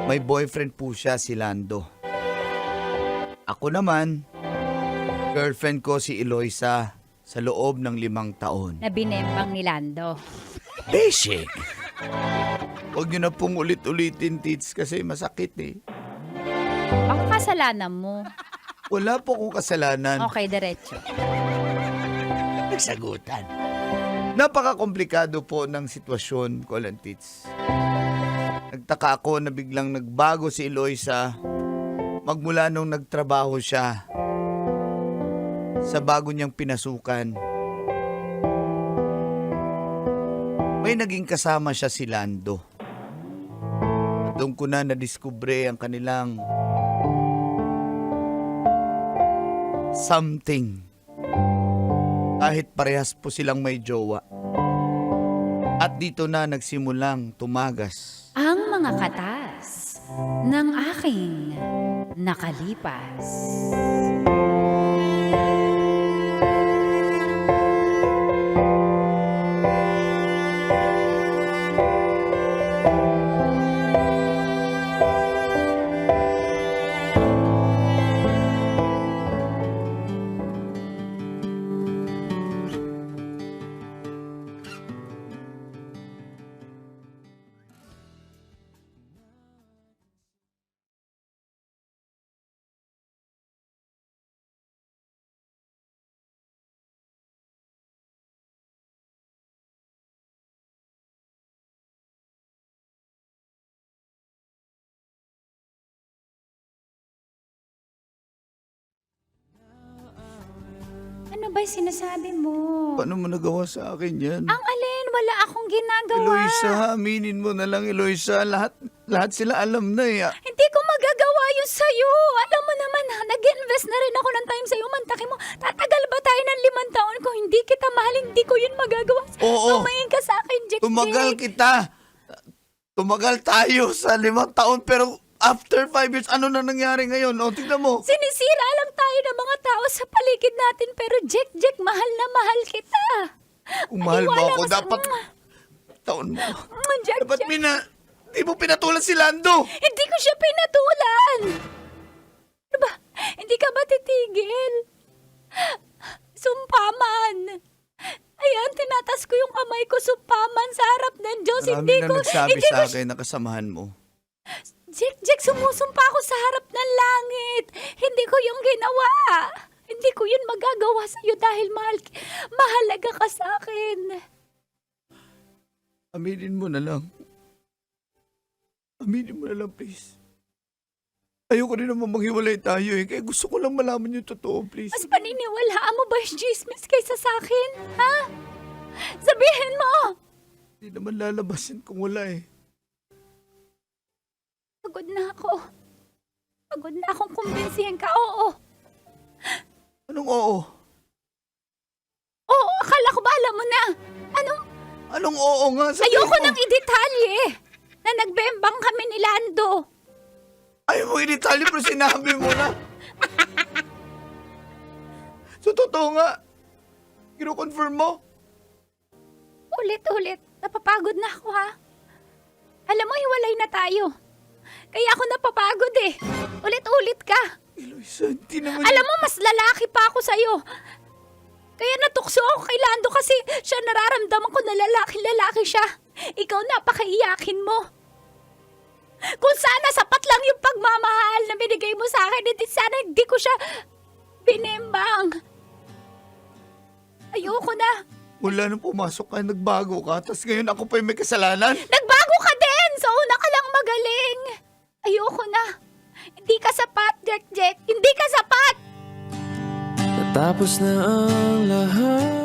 May boyfriend po siya, si Lando. Ako naman, girlfriend ko si Eloisa sa loob ng 5 taon. Na binembang ni Lando. Basic. Huwag nyo na pong ulit-ulitin, Tits, kasi masakit eh. Baka kasalanan mo. Wala po akong kasalanan. Okay, diretso. Nagsagutan. Napaka-komplikado po ng sitwasyon ko lang, Tits. Nagtaka ako na biglang nagbago si Eloisa magmula nung nagtrabaho siya sa bago niyang pinasukan. May naging kasama siya si Lando. At doon ko na nadiskubre ang kanilang something. Kahit parehas po silang may jowa. At dito na nagsimulang tumagas. Ang mga katas ng aking nakalipas. Ano ba yung sinasabi mo? Paano mo nagawa sa akin yan? Ang alin, wala akong ginagawa. Eloisa, aminin mo na lang, Eloisa. Lahat sila alam na eh. Hindi ko magagawa yun sa'yo. Alam mo naman ha, nag-invest na rin ako ng time sa'yo. Mantaki mo, tatagal ba tayo ng 5 taon kung hindi kita mahal, hindi ko yun magagawa. Oo. Tumingin ka sa akin, Jack. Tumagal kita. Tumagal tayo sa 5 taon pero after 5 years, ano na nangyari ngayon? O, tignan mo. Sinisira lang tayo ng mga tao sa paligid natin, pero Jack, mahal na mahal kita. Kung mahal mo Maniwala ako, ka sa- dapat taon mo. Jack, Dapat di mo pinatulan si Lando. hindi ko siya pinatulan. Ano ba? Hindi ka ba titigil? Sumpaman. Ayan, tinatas ko yung kamay ko, sumpaman sa harap ng Diyos. Marami na nagsabi sa akin na kasamahan mo. Jack, sumusumpa ako sa harap ng langit. Hindi ko yung ginawa. Hindi ko yun magagawa sa'yo dahil mahalaga ka sa akin. Aminin mo na lang. Aminin mo na lang, please. Ayoko rin naman maghiwalay tayo eh. Kaya gusto ko lang malaman yung totoo, please. Mas paniniwalaan mo ba yung chismis kaysa sa akin? Ha? Sabihin mo! Hindi naman lalabasin kung wala eh. Pagod na ako. Pagod na akong kumbinsihin ka, oo. Anong oo? Oo, akala ko ba alam mo na? Anong oo nga? Sabihin Ayoko mo. nang idetalye na nagbembang kami ni Lando. Ayaw mo i-detalye pero sinabi mo na. So, totoo nga. Kino-confirm mo? Ulit-ulit, napapagod na ako ha. Alam mo, hiwalay na tayo. Kaya ako napapagod eh. Ulit-ulit ka. Eloisa, hindi naman... Alam mo, mas lalaki pa ako sa'yo. Kaya natukso ako kay Lando kasi siya nararamdaman ko na lalaki siya. Ikaw napakaiyakin mo. Kung sana sapat lang yung pagmamahal na binigay mo sa akin, hindi sana hindi ko siya binimbang. Ayoko na. Mula nung pumasok ka, nagbago ka, tapos ngayon ako pa yung may kasalanan? Nagbago ka din! Sa una ka lang magaling. Ayoko na. Hindi ka sapat, Jack. Hindi ka sapat! Natapos na ang lahat.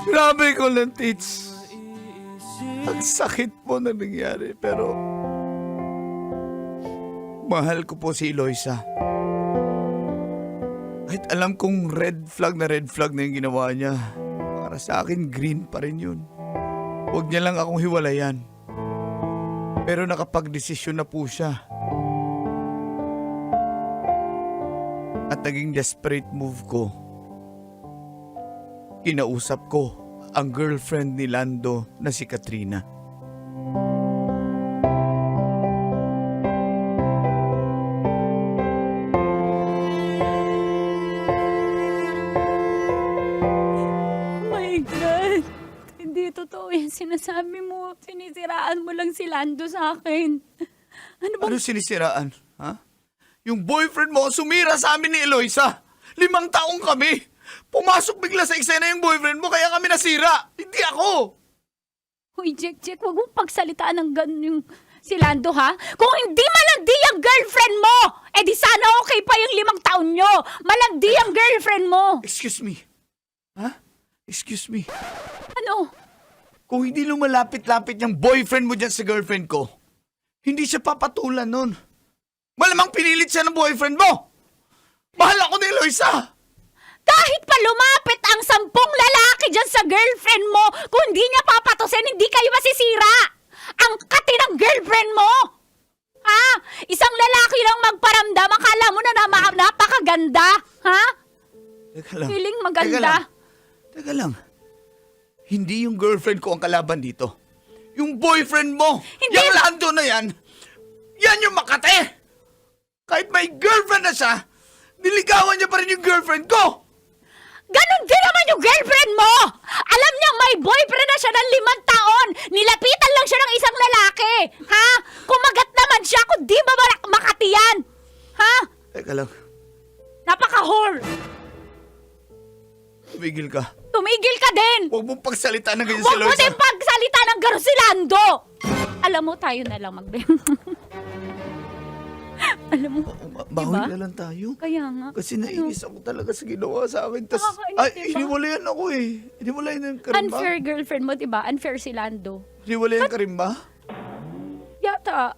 Grabe ko lang, Tits. Ang sakit po na nangyari, pero... mahal ko po si Eloisa. Kahit alam kong red flag na yung ginawa niya, para sa akin, green pa rin yun. Huwag niya lang akong hiwalayan. Pero nakapag-desisyon na po siya. At naging desperate move ko. Kinausap ko ang girlfriend ni Lando na si Katrina. My God! Hindi totoo yung sinasabi mo. Sinisiraan mo lang si Lando sa akin. Ano ba? Ano sinisiraan? Ha? Yung boyfriend mo sumira sa amin ni Eloisa. 5 taong kami. Pumasok bigla sa eksena yung boyfriend mo kaya kami nasira. Hindi ako. Hoy, Jack, huwag mong pagsalitaan ng ganun yung si Lando, ha? Kung hindi malandi ang girlfriend mo, di sana okay pa yung 5 taon nyo. Malandi ang girlfriend mo. Excuse me. Ha? Excuse me. Ano? Kung hindi lumalapit-lapit yung boyfriend mo dyan sa girlfriend ko, hindi siya papatulan nun. Malamang pinilit siya ng boyfriend mo. Mahal ako ni Eloisa. Kahit pa lumapit ang 10 lalaki dyan sa girlfriend mo, kung hindi niya papatusin, hindi kayo masisira. Ang kati ng girlfriend mo. Ha? Isang lalaki lang magparamdam, akala mo na napakaganda. Ha? Teka lang. Feeling maganda. Teka lang. Hindi yung girlfriend ko ang kalaban dito. Yung boyfriend mo. Hindi. Yung Lando na yan. Yan yung makate. Kahit may girlfriend na siya, niligawan niya pa rin yung girlfriend ko. Ganon din naman yung girlfriend mo! Alam niya may boyfriend na siya ng 5 taon! Nilapitan lang siya ng isang lalaki! Ha? Kumagat naman siya kung di ba makati yan! Ha? Teka lang. Napaka-whore! Tumigil ka. Tumigil ka din! Huwag mong pagsalita ng ganyan si Huwag mo Eloisa. din pagsalita ng garo si Lando! Alam mo, tayo na lang Alam mo, Bawi diba? na lang tayo. Kaya nga. Kasi nainis ako talaga sa ginawa sa akin. Tas, Nakakainis, ay, diba? hiniwalayan ako eh. Hiniwalayan ng karimba. Unfair girlfriend mo, diba? Unfair si Lando. Hiniwalayan karimba? Yata.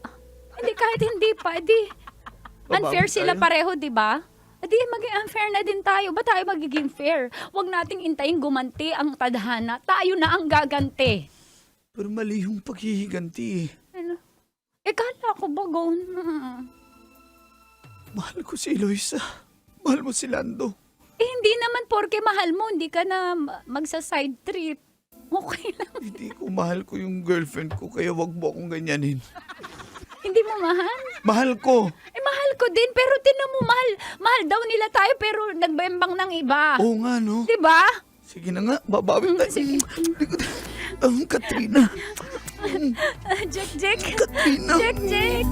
Hindi, kahit hindi pa, unfair Babawi sila tayo? pareho, di ba? Maging unfair na din tayo. Ba tayo magiging fair? Huwag nating intayin gumanti ang tadhana. Tayo na ang gaganti. Pero mali yung paghihiganti eh. Ano? Kala ko ba gawin? Mahal ko si Eloisa. Mahal mo si Lando. Hindi naman porke mahal mo, hindi ka na magsa-side trip. Okay lang. Hindi ko mahal ko yung girlfriend ko kaya wag mo akong ganyanin. Hindi mo mahal? Mahal ko. Mahal ko din, pero tinan mo, mahal daw nila tayo, pero nagbembang ng iba. Oo nga, no? Diba? Sige na nga, babawi tayo. Sige. Katrina. Jack. Katrina. Jack.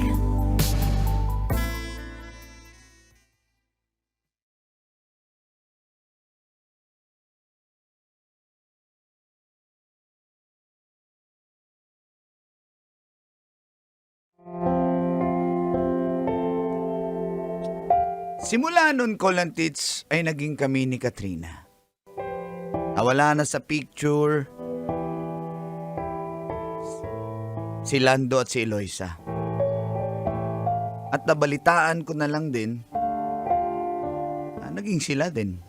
Simula nun, Colantits, ay naging kami ni Katrina. Nawala na sa picture si Lando at si Eloisa. At nabalitaan ko na lang din na naging sila din.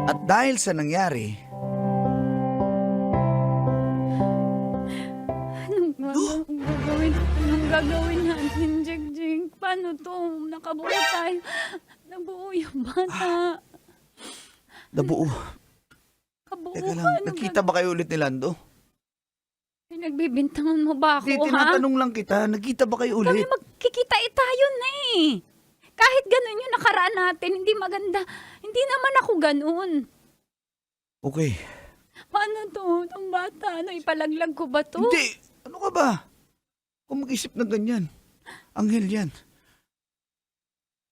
At dahil sa nangyari, Anong gagawin natin, Jack? Paano to? Nakabuo tayo. Nabuo yung bata. nabuo. Kabuo Teka ka. lang, nagkita ba kayo ulit ni Lando? Pinagbibintangan mo ba ako, Hindi, ha? tinatanong lang kita, nagkita ba kayo Kami ulit? magkikita tayo na eh. Kahit ganun yung nakaraan natin, hindi maganda. Hindi naman ako ganun. Okay. Paano to? Itong bata, ipalaglag ko ba to? Hindi, ano ka ba? Kung mag-isip na ganyan, anghel yan.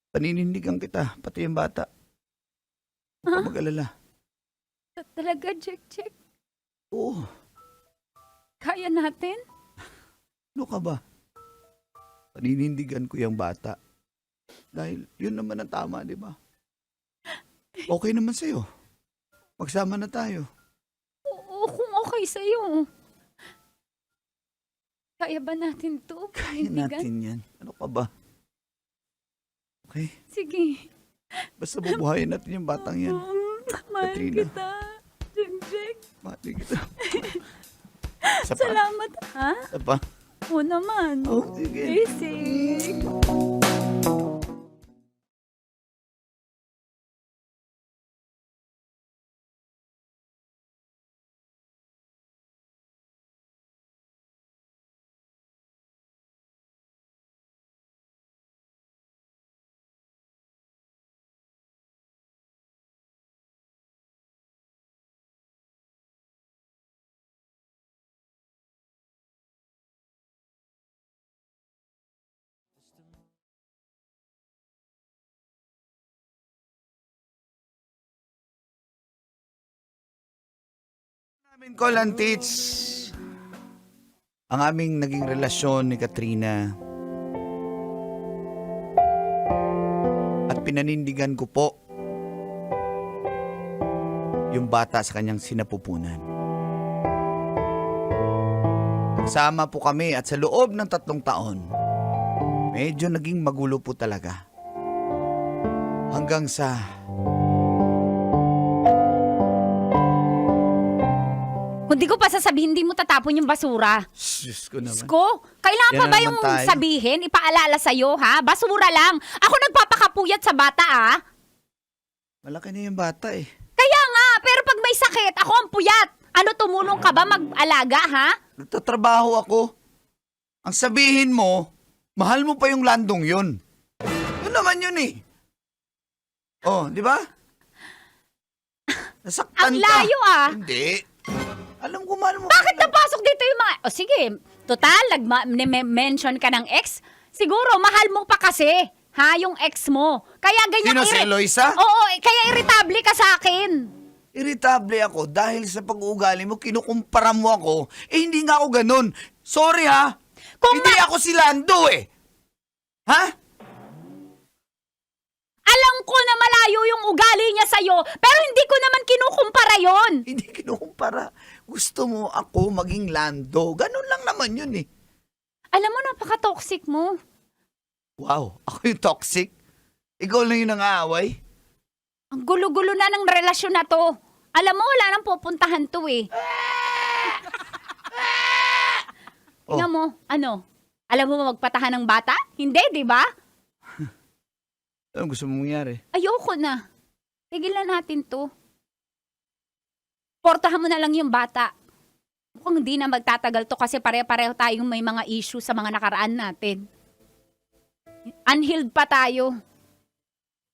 Paninindigan kita, pati yung bata. Huwag ka mag-alala. Talaga, Jack? Oo, Kaya natin? ano ka ba? Paninindigan ko yung bata. Dahil yun naman ang tama, di ba? Okay naman sa'yo. Magsama na tayo. Oo, kung okay sa'yo. Kaya ba natin to? Kaya natin yan. Ano ka ba? Okay? Sige. Basta bubuhayin natin yung batang yan. Mahal Katrina. kita. Jack. Mahali kita. Isa pa? Salamat, ha? Isa pa? Oo naman. Oh, sige. Basic. Namin Colantits, ang aming naging relasyon ni Katrina at pinanindigan ko po yung bata sa kanyang sinapupunan. Nagsama po kami at sa loob ng 3 taon, medyo naging magulo po talaga. Hanggang sa Hindi ko pa sasabihin, hindi mo tatapon yung basura. Diyos ko naman. Sko, kailangan Yan pa na ba naman yung tayo. sabihin, ipaalala sa'yo, ha? Basura lang. Ako nagpapakapuyat sa bata, ah. Malaki na yung bata eh. Kaya nga, pero pag may sakit, ako ang puyat. Ano, tumulong ka ba mag-alaga, ha? Nagtatrabaho ako. Ang sabihin mo, mahal mo pa yung landong yun. Yun naman yun eh. Oh, di ba? Nasaktan Ang ka. layo, ah. Hindi. Alam ko, mahal mo. Bakit napasok dito yung mga... O sige, total, nag-mention ka ng ex. Siguro, mahal mo pa kasi, ha, yung ex mo. Kaya ganyan... Sino, si Eloisa? Oo, kaya irritable ka sa akin. Irritable ako dahil sa pag-uugali mo, kinukumpara mo ako. Eh, hindi nga ako ganun. Sorry ha. Hindi ako si Lando eh. Ha? Alam ko na malayo yung ugali niya sa'yo, pero hindi ko naman kinukumpara yon. Hindi kinukumpara. Gusto mo ako maging Lando. Ganun lang naman yun eh. Alam mo, napaka-toxic mo. Wow, ako yung toxic? Ikaw lang yung nangaaway? Ang gulo-gulo na ng relasyon na to. Alam mo, wala nang pupuntahan to eh. Tingnan mo, ano? Alam mo magpatahan ng bata? Hindi, di ba? Anong gusto mong mangyari? Ayoko na. Tigilan natin to. Portahan mo na lang yung bata. Mukhang hindi na magtatagal to kasi pare-pareho tayong may mga issue sa mga nakaraan natin. Unhealed pa tayo.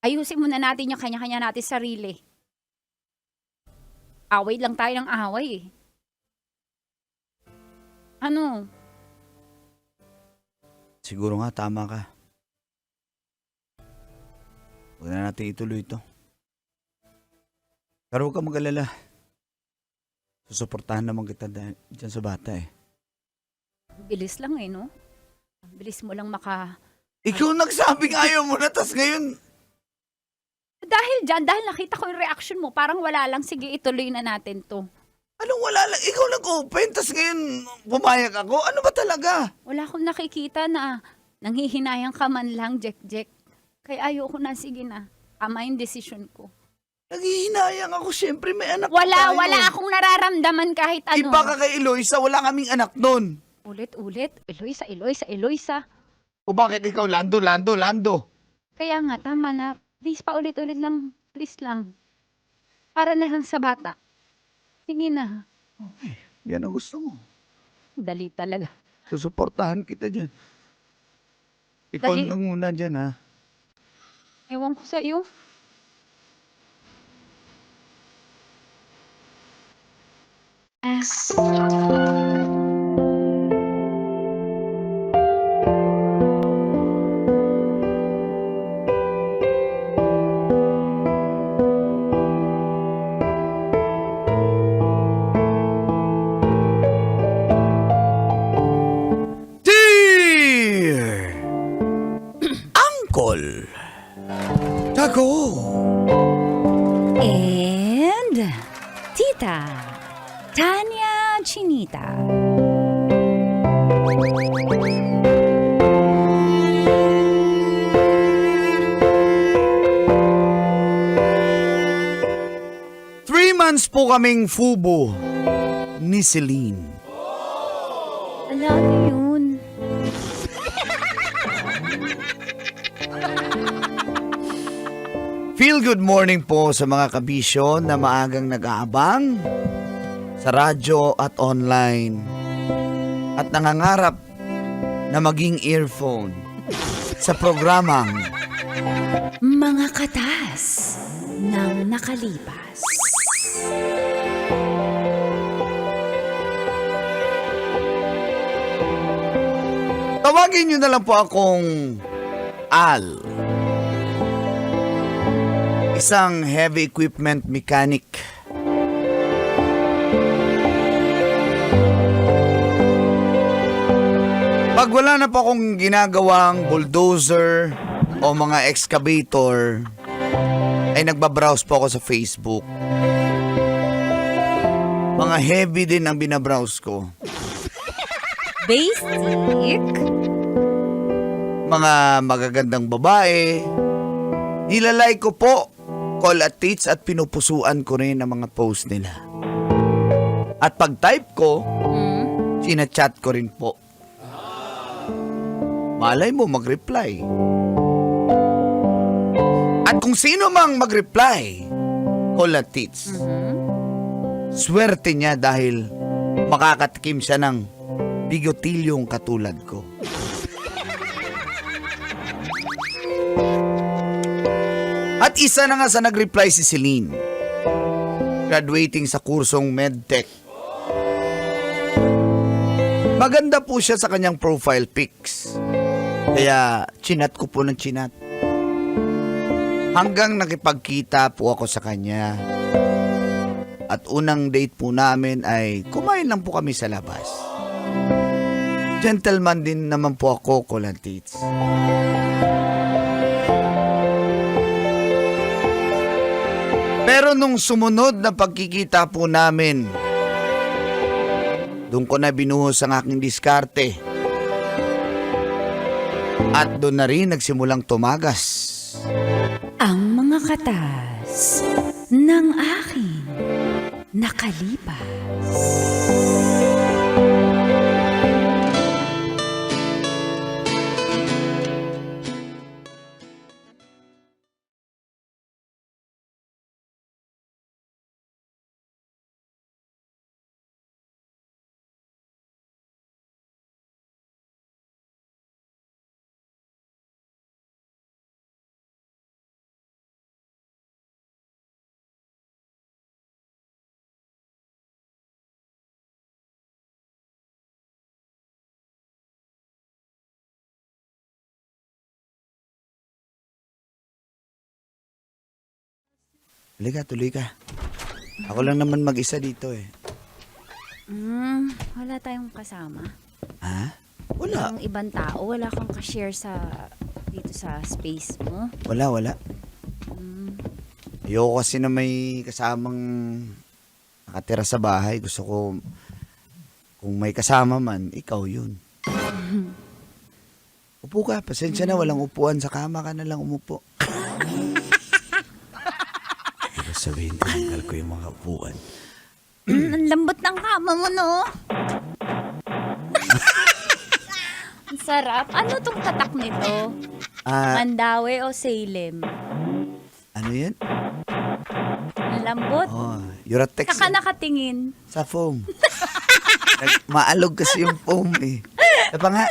Ayusin muna natin yung kanya-kanya natin sarili. Away lang tayo ng away eh. Ano? Siguro nga, tama ka. Huwag na natin ituloy ito. Pero huwag ka mag-alala. Susuportahan naman kita dyan sa bata eh. Bilis lang eh, no? Bilis mo lang Ikaw nagsabing ayaw mo na, tas ngayon... Dahil dyan, dahil nakita ko yung reaction mo, parang wala lang, sige ituloy na natin to. Anong wala lang? Ikaw nag-open, tas ngayon pumayag ako? Ano ba talaga? Wala akong nakikita na nanghihinayang ka man lang, Jack. Kaya ayoko na, sige na. Tama yung decision ko. Naghihinayang ako, syempre may anak tayo. Wala akong nararamdaman kahit ano. Iba ka kay Eloisa, wala kaming anak nun. Ulit. Eloisa. O bakit ikaw, Lando? Kaya nga, tama na. Please, paulit-ulit lang. Please lang. Para na lang sa bata. Sige na. Yan ang gusto mo. Dali talaga. Susuportahan kita dyan. Ikaw Dali. lang muna dyan, ha? Ewan ko sa iyo. Dear Uncle Tago. And Tita Tanya Chinita. Three months po kaming fubo ni Celine. Alam mo yun. Feel good morning po sa mga kabisyo na maagang nag-aabang sa radyo at online at nangangarap na maging earphone sa programang Mga katas ng nakalipas. tawagin nyo na lang po akong Al. Isang heavy equipment mechanic. Pag wala na po akong ginagawang bulldozer o mga excavator, ay nagbabrowse po ako sa Facebook. Mga heavy din ang binabrowse ko. Basic. Mga magagandang babae. Nilalike ko po, call at tweets at pinupusuan ko rin ang mga post nila. At pag type ko, sinachat ko rin po. Malay mo mag-reply. At kung sino mang mag-reply, call at tweets. Swerte niya dahil makakatikim siya ng bigotilyong katulad ko. At isa na nga sa nag-reply si Celine. Graduating sa kursong MedTech. Maganda po siya sa kanyang profile pics. Kaya chinat ko po ng chinat. Hanggang nakipagkita po ako sa kanya. At unang date po namin ay kumain lang po kami sa labas. Gentleman din naman po ako, Colantits. Pero nung sumunod na pagkikita po namin, doon ko na binuhos ang aking diskarte. At doon na rin nagsimulang tumagas. Ang mga katas ng aking nakalipas. Halika, tuloy ka. Ako lang naman mag-isa dito eh. Wala tayong kasama. Ha? Wala. Ang ibang tao, wala kang ka-share dito sa space mo. Wala. Ayoko kasi na may kasamang nakatira sa bahay. Gusto ko, kung may kasama man, ikaw yun. Upo ka, pasensya na, walang upuan. Sa kama ka na lang umupo. Diba sabihin, tinanggal ko yung mga upuan. Ang lambot ng kama mo, no? Ang sarap. Ano tong tatak nito? Mandawi o Salem? Ano yan? Ang lambot. Oh, Uratex. Saka nakatingin. Sa foam. Maalog kasi yung foam eh. Diba nga?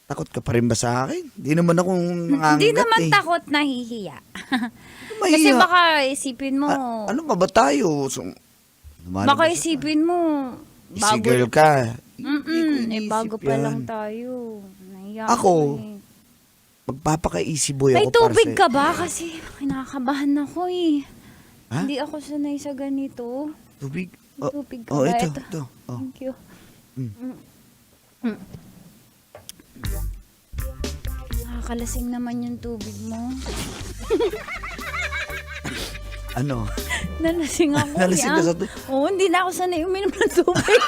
Takot ka pa rin ba sa akin? Di naman akong nangangagat Hindi naman eh. takot, nahihiya. Mahiya. Kasi baka isipin mo, Ano ba tayo? baka isipin mo, Easy girl ka. bago pa yan. lang tayo. Nahiya Ako, eh. Magpapaka-easy boy May ako para tubig sa'yo. ka ba? Kasi kinakabahan ako eh. Ha? Hindi ako sanay sa ganito. Tubig? May tubig ka Oh, ba? ito. Oh. Thank you. Nakakalasing naman yung tubig mo. Ano? Nalasing ako. Nalasing ka ya. sa tubig? Oo, hindi na ako sanay uminom ng tubig.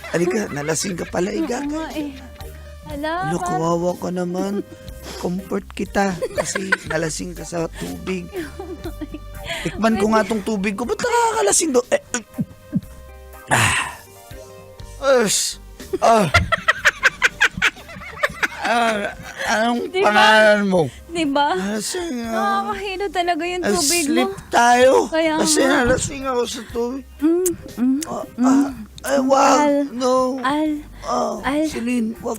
Halika, nalasing ka pala. Iga Oo ka. nga eh. Hala, Ano, kawawa ka naman. Comfort kita kasi nalasing ka sa tubig. Tikman ko nga tong tubig ko. Ba't nakakalasing do? Anong Diba? pangalan mo? diba? Nalasing ako. Nakakahilo talaga yung tubig mo. Sleep tayo. Kaya Kasi nga. nalasing ako sa tubig. Ay, Al. wag. No. Al. Celine, wag.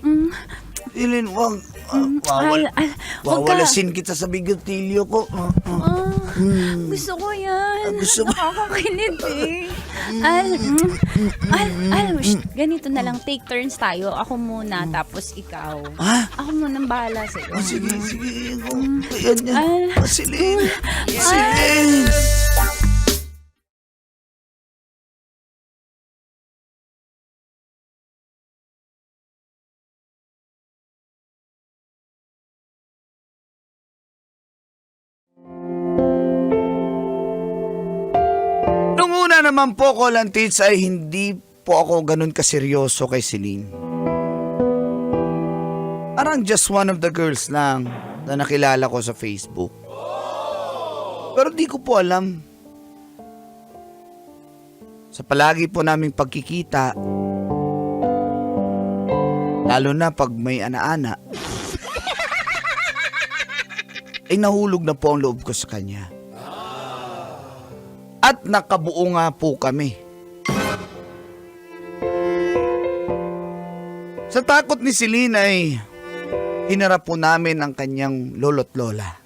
Celine, wag. Al, wag ka. Wawalasin kita sa bigotilyo ko. Gusto ko yan. Gusto mo? Nakakakilig eh. Shh, ganito na lang. Take turns tayo. Ako muna, tapos ikaw. Ha? Ako muna ang bahala sa'yo. Sige. Yan. Al. Celine. Celine. Nung una naman po, Kolantits, ay hindi po ako ganun kaseryoso kay Celine. Parang just one of the girls lang na nakilala ko sa Facebook. Pero di ko po alam. Sa palagi po naming pagkikita, lalo na pag may ana-ana, ay nahulog na po ang loob ko sa kanya. At nakabuo nga po kami. Sa takot ni Celine ay hinarap po namin ang kanyang lolo't lola.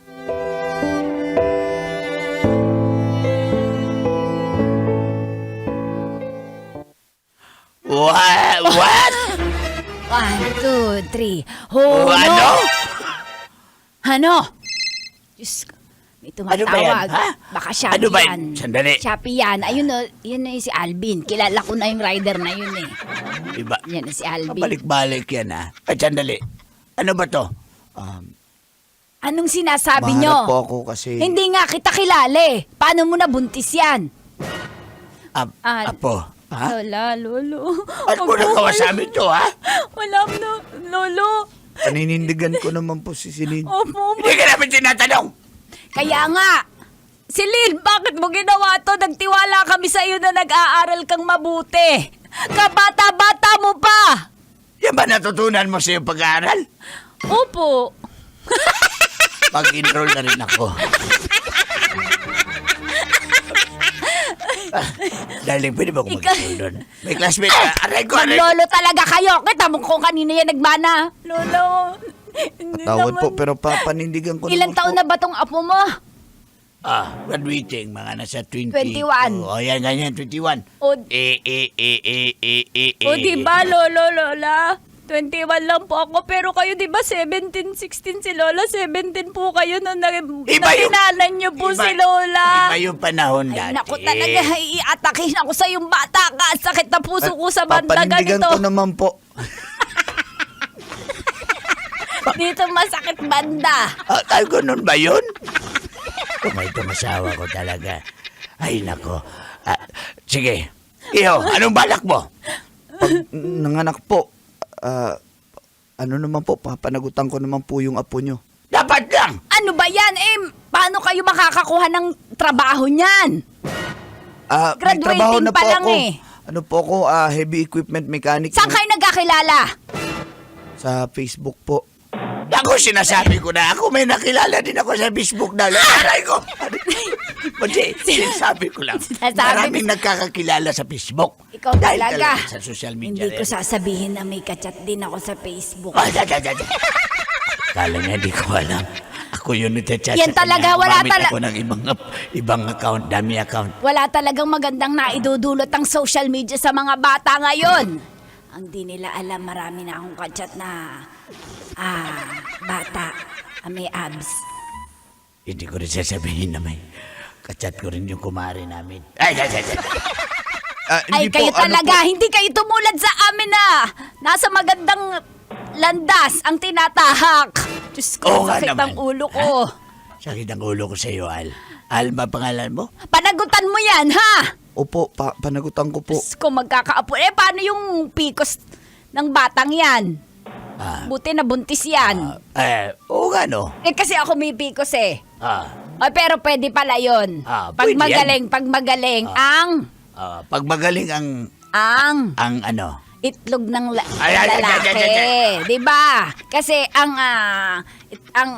What? 1, 2, 3. Ho, Ano? Ano? Diyos ko. May tumatawag. Ano ba yan, ha? Baka siya Ano ba yan. yan? Sandali. Shopee yan. Ayun o, yun na yung si Alvin. Kilala ko na yung rider na yun eh. Iba. Yan na si Alvin. Balik-balik yan ha. Ay, sandali. Ano ba to? Anong sinasabi Maharap nyo? po ako kasi... Hindi nga kita kilala eh. Paano mo nabuntis yan? Apo. Ha? Wala, lolo. Ano mo nagawa sa amin to, ha? Wala no, lolo. Paninindigan ko naman po si Celine. Opo, Hindi ka namin tinatanong. kaya nga. Celine, bakit mo ginawa to? Nagtiwala kami sa iyo na nag-aaral kang mabuti. Kabata-bata mo pa. Yan ba natutunan mo sa iyong pag-aaral? Opo. Pag-enroll na rin ako. Darling, pwede ba ako mag-enroll doon? May classmate ka. Aray ko. Lolo talaga kayo. Kita mo kung kanino yan nagmana. Lolo. Hindi Patawad naman. po, pero papanindigan ko Ilang naman taon po. na ba tong apo mo? Graduating, mga nasa 20. 21. Yan, ganyan, 21. O, O diba, Lolo, Lola? 21 lang po ako, pero kayo diba 17, 16 si Lola, 17 po kayo nung nakinanan niyo po si Lola. Iba yung panahon ay, dati. naku talaga, iatakin ako sa yung bata ka. Sakit na puso ko sa banda Papanindigan ganito. ko naman po. Dito masakit banda. Ay, ganun ba yun? May tumasawa ko talaga. Ay, nako. Sige. Iyo, anong balak mo? Pag nanganak po, ano naman po, papanagutan ko naman po yung apo nyo. Dapat lang. Ano ba yan? Paano kayo makakakuha ng trabaho niyan? May Graduating trabaho na pa po lang ako. eh. Ano po ako, heavy equipment mechanic Saan kayo nagkakilala? sa Facebook po. Ako, sinasabi ko na ako, may nakilala din ako sa Facebook na. Aray ko! Hindi, sinasabi ko lang. Maraming nagkakakilala sa Facebook. Ikaw Dahil talaga. sa social media. Hindi ko sasabihin na may kachat din ako sa Facebook. Kala niya, di ko alam. Ako yun nagchat. Yan talaga, wala talaga. Ako ng ibang account, dami account. Wala talagang magandang naidudulot ang social media sa mga bata ngayon. Ang di nila alam, marami na akong kachat na bata, may abs. Hindi ko rin sasabihin na may kachat ko rin yung kumari namin. Ay, Hindi kayo po, ano talaga, hindi kayo tumulad sa amin na. Nasa magandang landas ang tinatahak. Diyos ko, Oo nga sakit naman. ang ulo ko. Sakit ang ulo ko sa iyo, Al. Al ba pangalan mo? Panagutan mo yan, ha? Opo, panagutan ko po. Diyos ko, magkakaapo. Paano yung pikos ng batang yan? Buti na buntis yan. Oo nga, no? Kasi ako may pikos eh. Ah, Pero pwede pala yun. pwede Pag magaling, ang pag magaling ang ano? itlog ng Ay, lalaki. Di ba? Kasi ang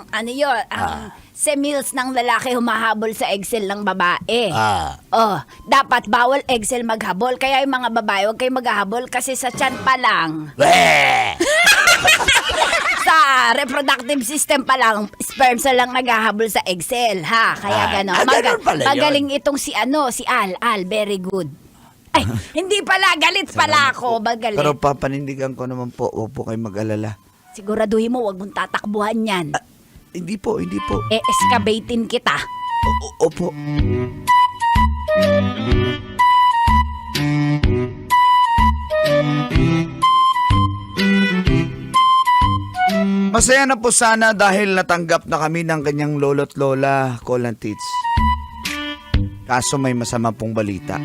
ano yun, ang semils ng lalaki humahabol sa eggcell ng babae. Dapat bawal eggcell maghabol. Kaya yung mga babae, huwag kayo maghahabol kasi sa tiyan pa lang. Sa reproductive system pa lang, sperm sa lang naghahabol sa eggcell, ha? Kaya gano'n. ganun pala yun. Magaling itong si Al, very good. Ay, hindi pala, galit pala ako. Magaling. Pero papanindigan ko naman po, huwag po kayo mag-alala. Siguraduhin mo, wag mong tatakbuhan yan. Hindi po. Excavatein kita. Opo. Masaya na po sana dahil natanggap na kami ng kanyang lolo't lola, Colin Tits. Kaso may masama pong balita.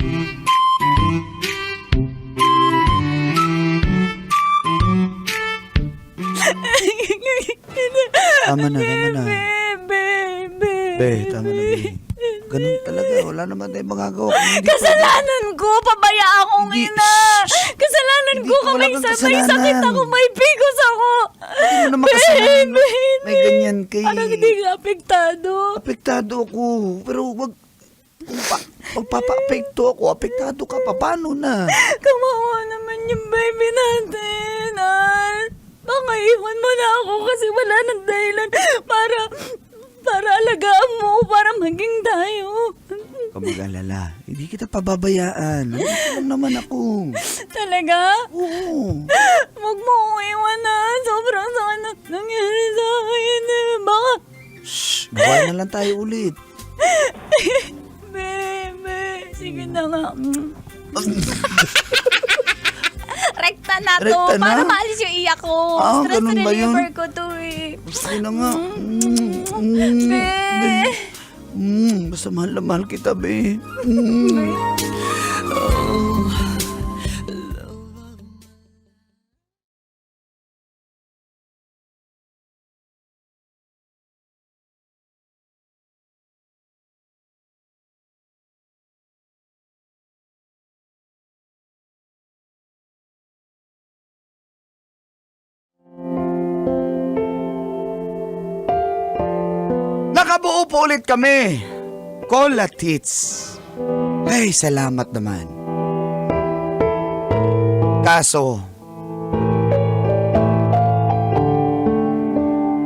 Tama na. Be, tama na, be. Ganun talaga, wala naman tayong magagawa. Kasalanan ko, pabayaan akong Hindi, ina. Kasalanan Hindi ko, ko, wala kamay kang sabay kasalanan. sakit ako, may pigos ako. Hindi mo naman kasalanan. May ganyan kay... Parang hindi ka apektado. Apektado ako. Pero wag... Kung pagpapa-apekto ako, apektado ka pa. Paano na? Kawawa naman yung baby natin, Al. Baka iwan mo na ako kasi wala nang dahilan para alagaan mo, para maging tayo. Huwag ka mag-alala. Hindi kita pababayaan. Nandito lang naman ako. Talaga? Oo. Huwag mo akong iwan na. Sobrang sakit na nangyari sa akin. Baka... Shh! Gawa na lang tayo ulit. Bebe, sige na nga. Rekta na to. Rekta na? Para maalis yung iyak ko. Stress ganun ba yun? reliever ko to eh. Sige na nga. Be. Basta mahal na mahal kita, be. Nakabuo po ulit kami. Cola Tits. Ay, salamat naman. Kaso,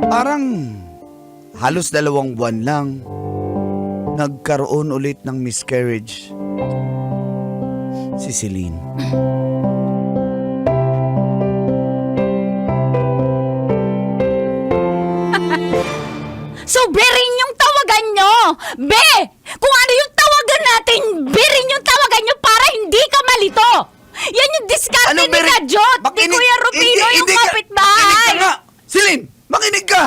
parang halos 2 buwan lang. nagkaroon ulit ng miscarriage. Si Celine. So, Berin yung tawagan nyo! Be! Kung ano yung tawagan natin, Berin yung tawagan nyo para hindi ka malito! Yan yung diskarte ni Bering? Kajot, ni Makinig- Kuya Rufino, yung ka- kapitbahay! Makinig ka nga! Celine! Makinig ka!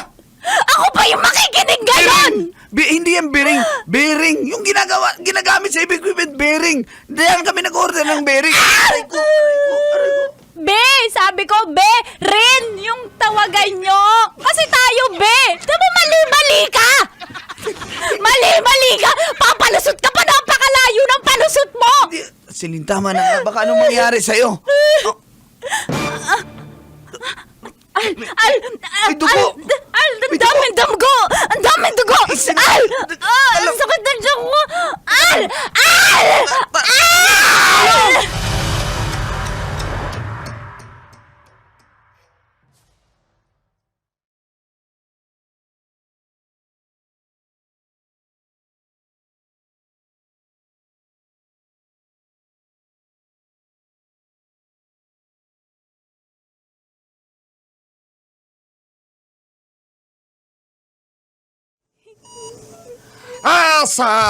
Ako pa yung makikinig ngayon! Hindi yan bearing. Bearing. Yung ginagamit sa equipment, bearing. Diyan kami nag-order ng bearing. Aray ko, aray ko, aray ko. Be! Sabi ko, Be! Rin yung tawagan nyo! Kasi tayo, Be! Diba mali-mali ka? Mali-mali ka! Papalusot ka pa, napakalayo ng palusot mo! Celine, tama na nga. Baka anong mangyari sa'yo? Ay, dugo! Ang daming dugo! Ang daming dugo! Ang sakit ng tiyan ko!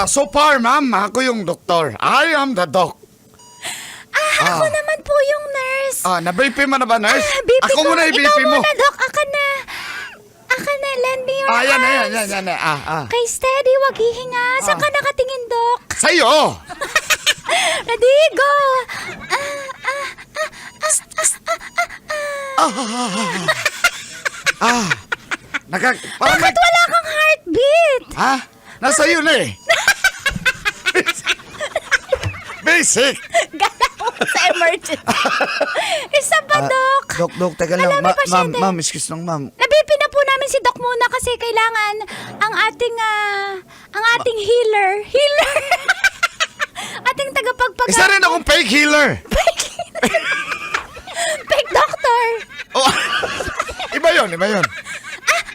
So far, ma'am, ako yung doktor. I am the doc. Ako naman po yung nurse. Na-BP mo na ba, nurse? BP Ako ko. muna Ikaw i-BP mo. muna, Doc. Aka na. Lend me your Yan. arms. Okay, steady. Wag hihinga. Saan ka nakatingin, Doc? Sa'yo! Ready, go! Bakit Wala kang heartbeat. Ha? Nasa yun eh. Basic. Galaw sa emergency. Isa pa, Doc. Dok, teka lang. Alam mo, pasyente. Ma'am, excuse lang, ma'am. Nabipi na po namin si Doc muna kasi kailangan ang ating healer. Ating tagapagpag... Isa rin akong fake healer. Fake doctor. Oh, iba yun.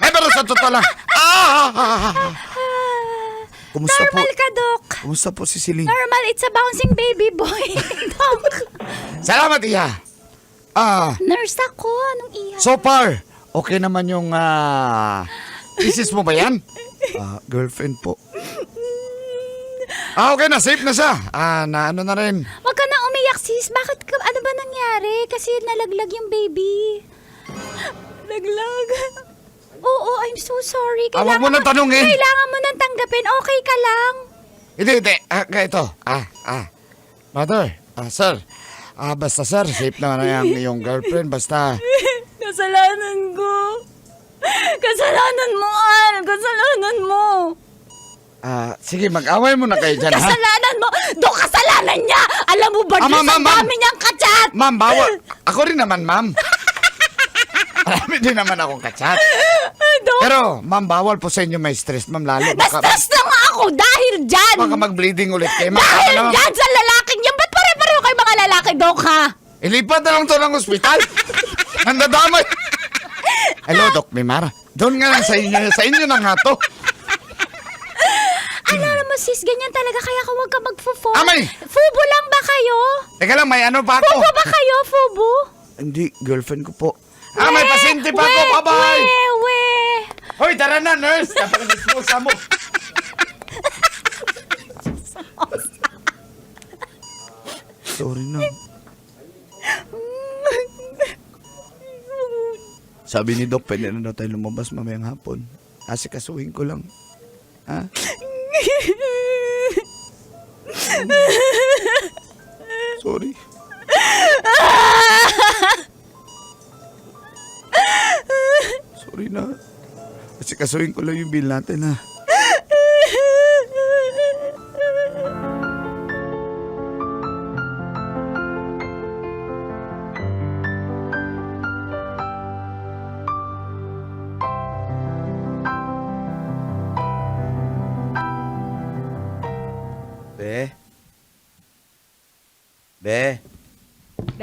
Ay, pero sa totoo lang. Kumusta po? Normal ka, Doc. Kumusta po si Celine? Normal, it's a bouncing baby boy. Doc. Salamat, Iya. Nurse ako. Anong iya? So far, okay naman yung thesis mo ba yan? Girlfriend po. Okay na, safe na siya. Na ano na rin. Huwag ka na umiyak, sis. Bakit ka, ano ba nangyari? Kasi nalaglag yung baby. Laglag. Oo, I'm so sorry. Huwag mo nang tanungin. Kailangan mo nang tanggapin. Okay ka lang. Hindi. Ito. Mother, sir. Basta sir, safe na yung girlfriend. Basta... Kasalanan ko. Kasalanan mo, Al. Kasalanan mo. Sige, mag-away mo na kayo dyan, ha? Kasalanan mo. Doon kasalanan niya. Alam mo ba, Diyos, ang dami niyang kachat. Ma'am, bawal. Ako rin naman, ma'am. Marami din naman akong kachat. Pero, ma'am, bawal po sa inyo may stress, ma'am. Lalo Na-stress na nga ako dahil dyan. baka mag-bleeding ulit kayo. Ma'am, Dahil ano, dyan sa lalaking yan. Ba't pare-pareho kayo mga lalaki, Dok, ha? ilipat na lang to ng ospital. Nandadamay. Hello, Doc Mimar. Doon nga lang sa inyo na nga to. Alam mo, sis, ganyan talaga. Kaya ka huwag ka mag-fubo. Amay! Fubo lang ba kayo? Teka lang, may ano pa ako. Fubo ba kayo? Fubo? Hindi, girlfriend ko po. May pasyente pa ako. Bye-bye. We. Hoy, tara na, nurse. Napaka-disposa mo. Sorry na. Sabi ni Doc, pwede na daw tayo lumabas mamayang hapon. Asikasuhin ko lang. Ha? Sorry. Sorry na. Asikasuhin ko lang yung bill natin, ha?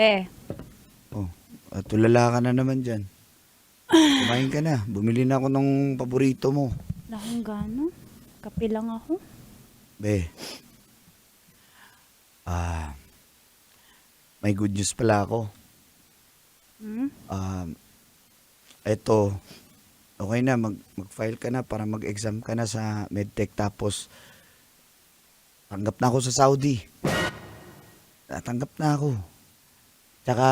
Be, Oh, tulala ka na naman dyan. Kumain ka na. Bumili na ako ng paborito mo. wala akong gano. Kape lang ako. Be. May good news pala ako. Eto, okay na, mag-file ka na para mag-exam ka na sa medtech tapos tanggap na ako sa Saudi. Tanggap na ako. Tsaka,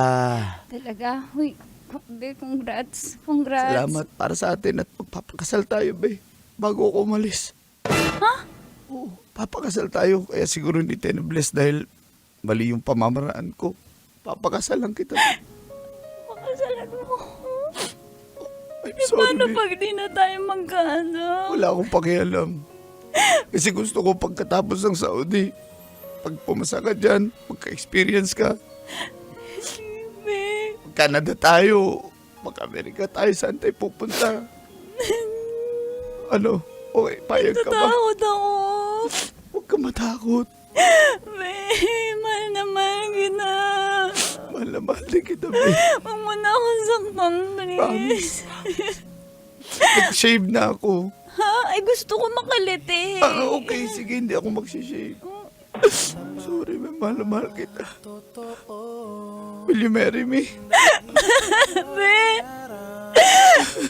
Talaga? Uy, be, congrats. Congrats. salamat para sa atin at magpapakasal tayo, be. Bago ako umalis. Ha? Oo, papakasal tayo. Kaya siguro hindi tayo na-bless dahil mali yung pamamaraan ko. Papakasal lang kita. Pakasalan mo. I'm Eh, sorry, paano be. pag di na tayo magkasal? Wala akong pakialam. Kasi gusto ko pagkatapos ng Saudi, pag pumasa ka dyan, magka-experience ka. Be, Mag-Canada tayo, mag-Amerika tayo, saan tayo pupunta? Ano? Okay, payag ka ba? tatakot ako. Huwag ka matakot. Be, mahal na mahal kita. Mahal na mahal din kita, be. Huwag mo na akong saktan, please. Nag-shave na ako. Ha? Ay, gusto ko makaliti. Okay, sige, hindi ako magsishave. Sorry, be, mahal na mahal kita. Will you marry me? Be.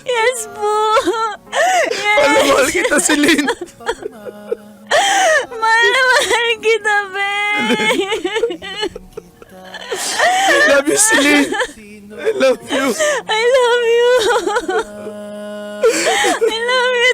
Yes po. Mahal na mahal kita, Celine. Mahal na mahal kita, be. I love you, Celine. I love you. I love you. I love you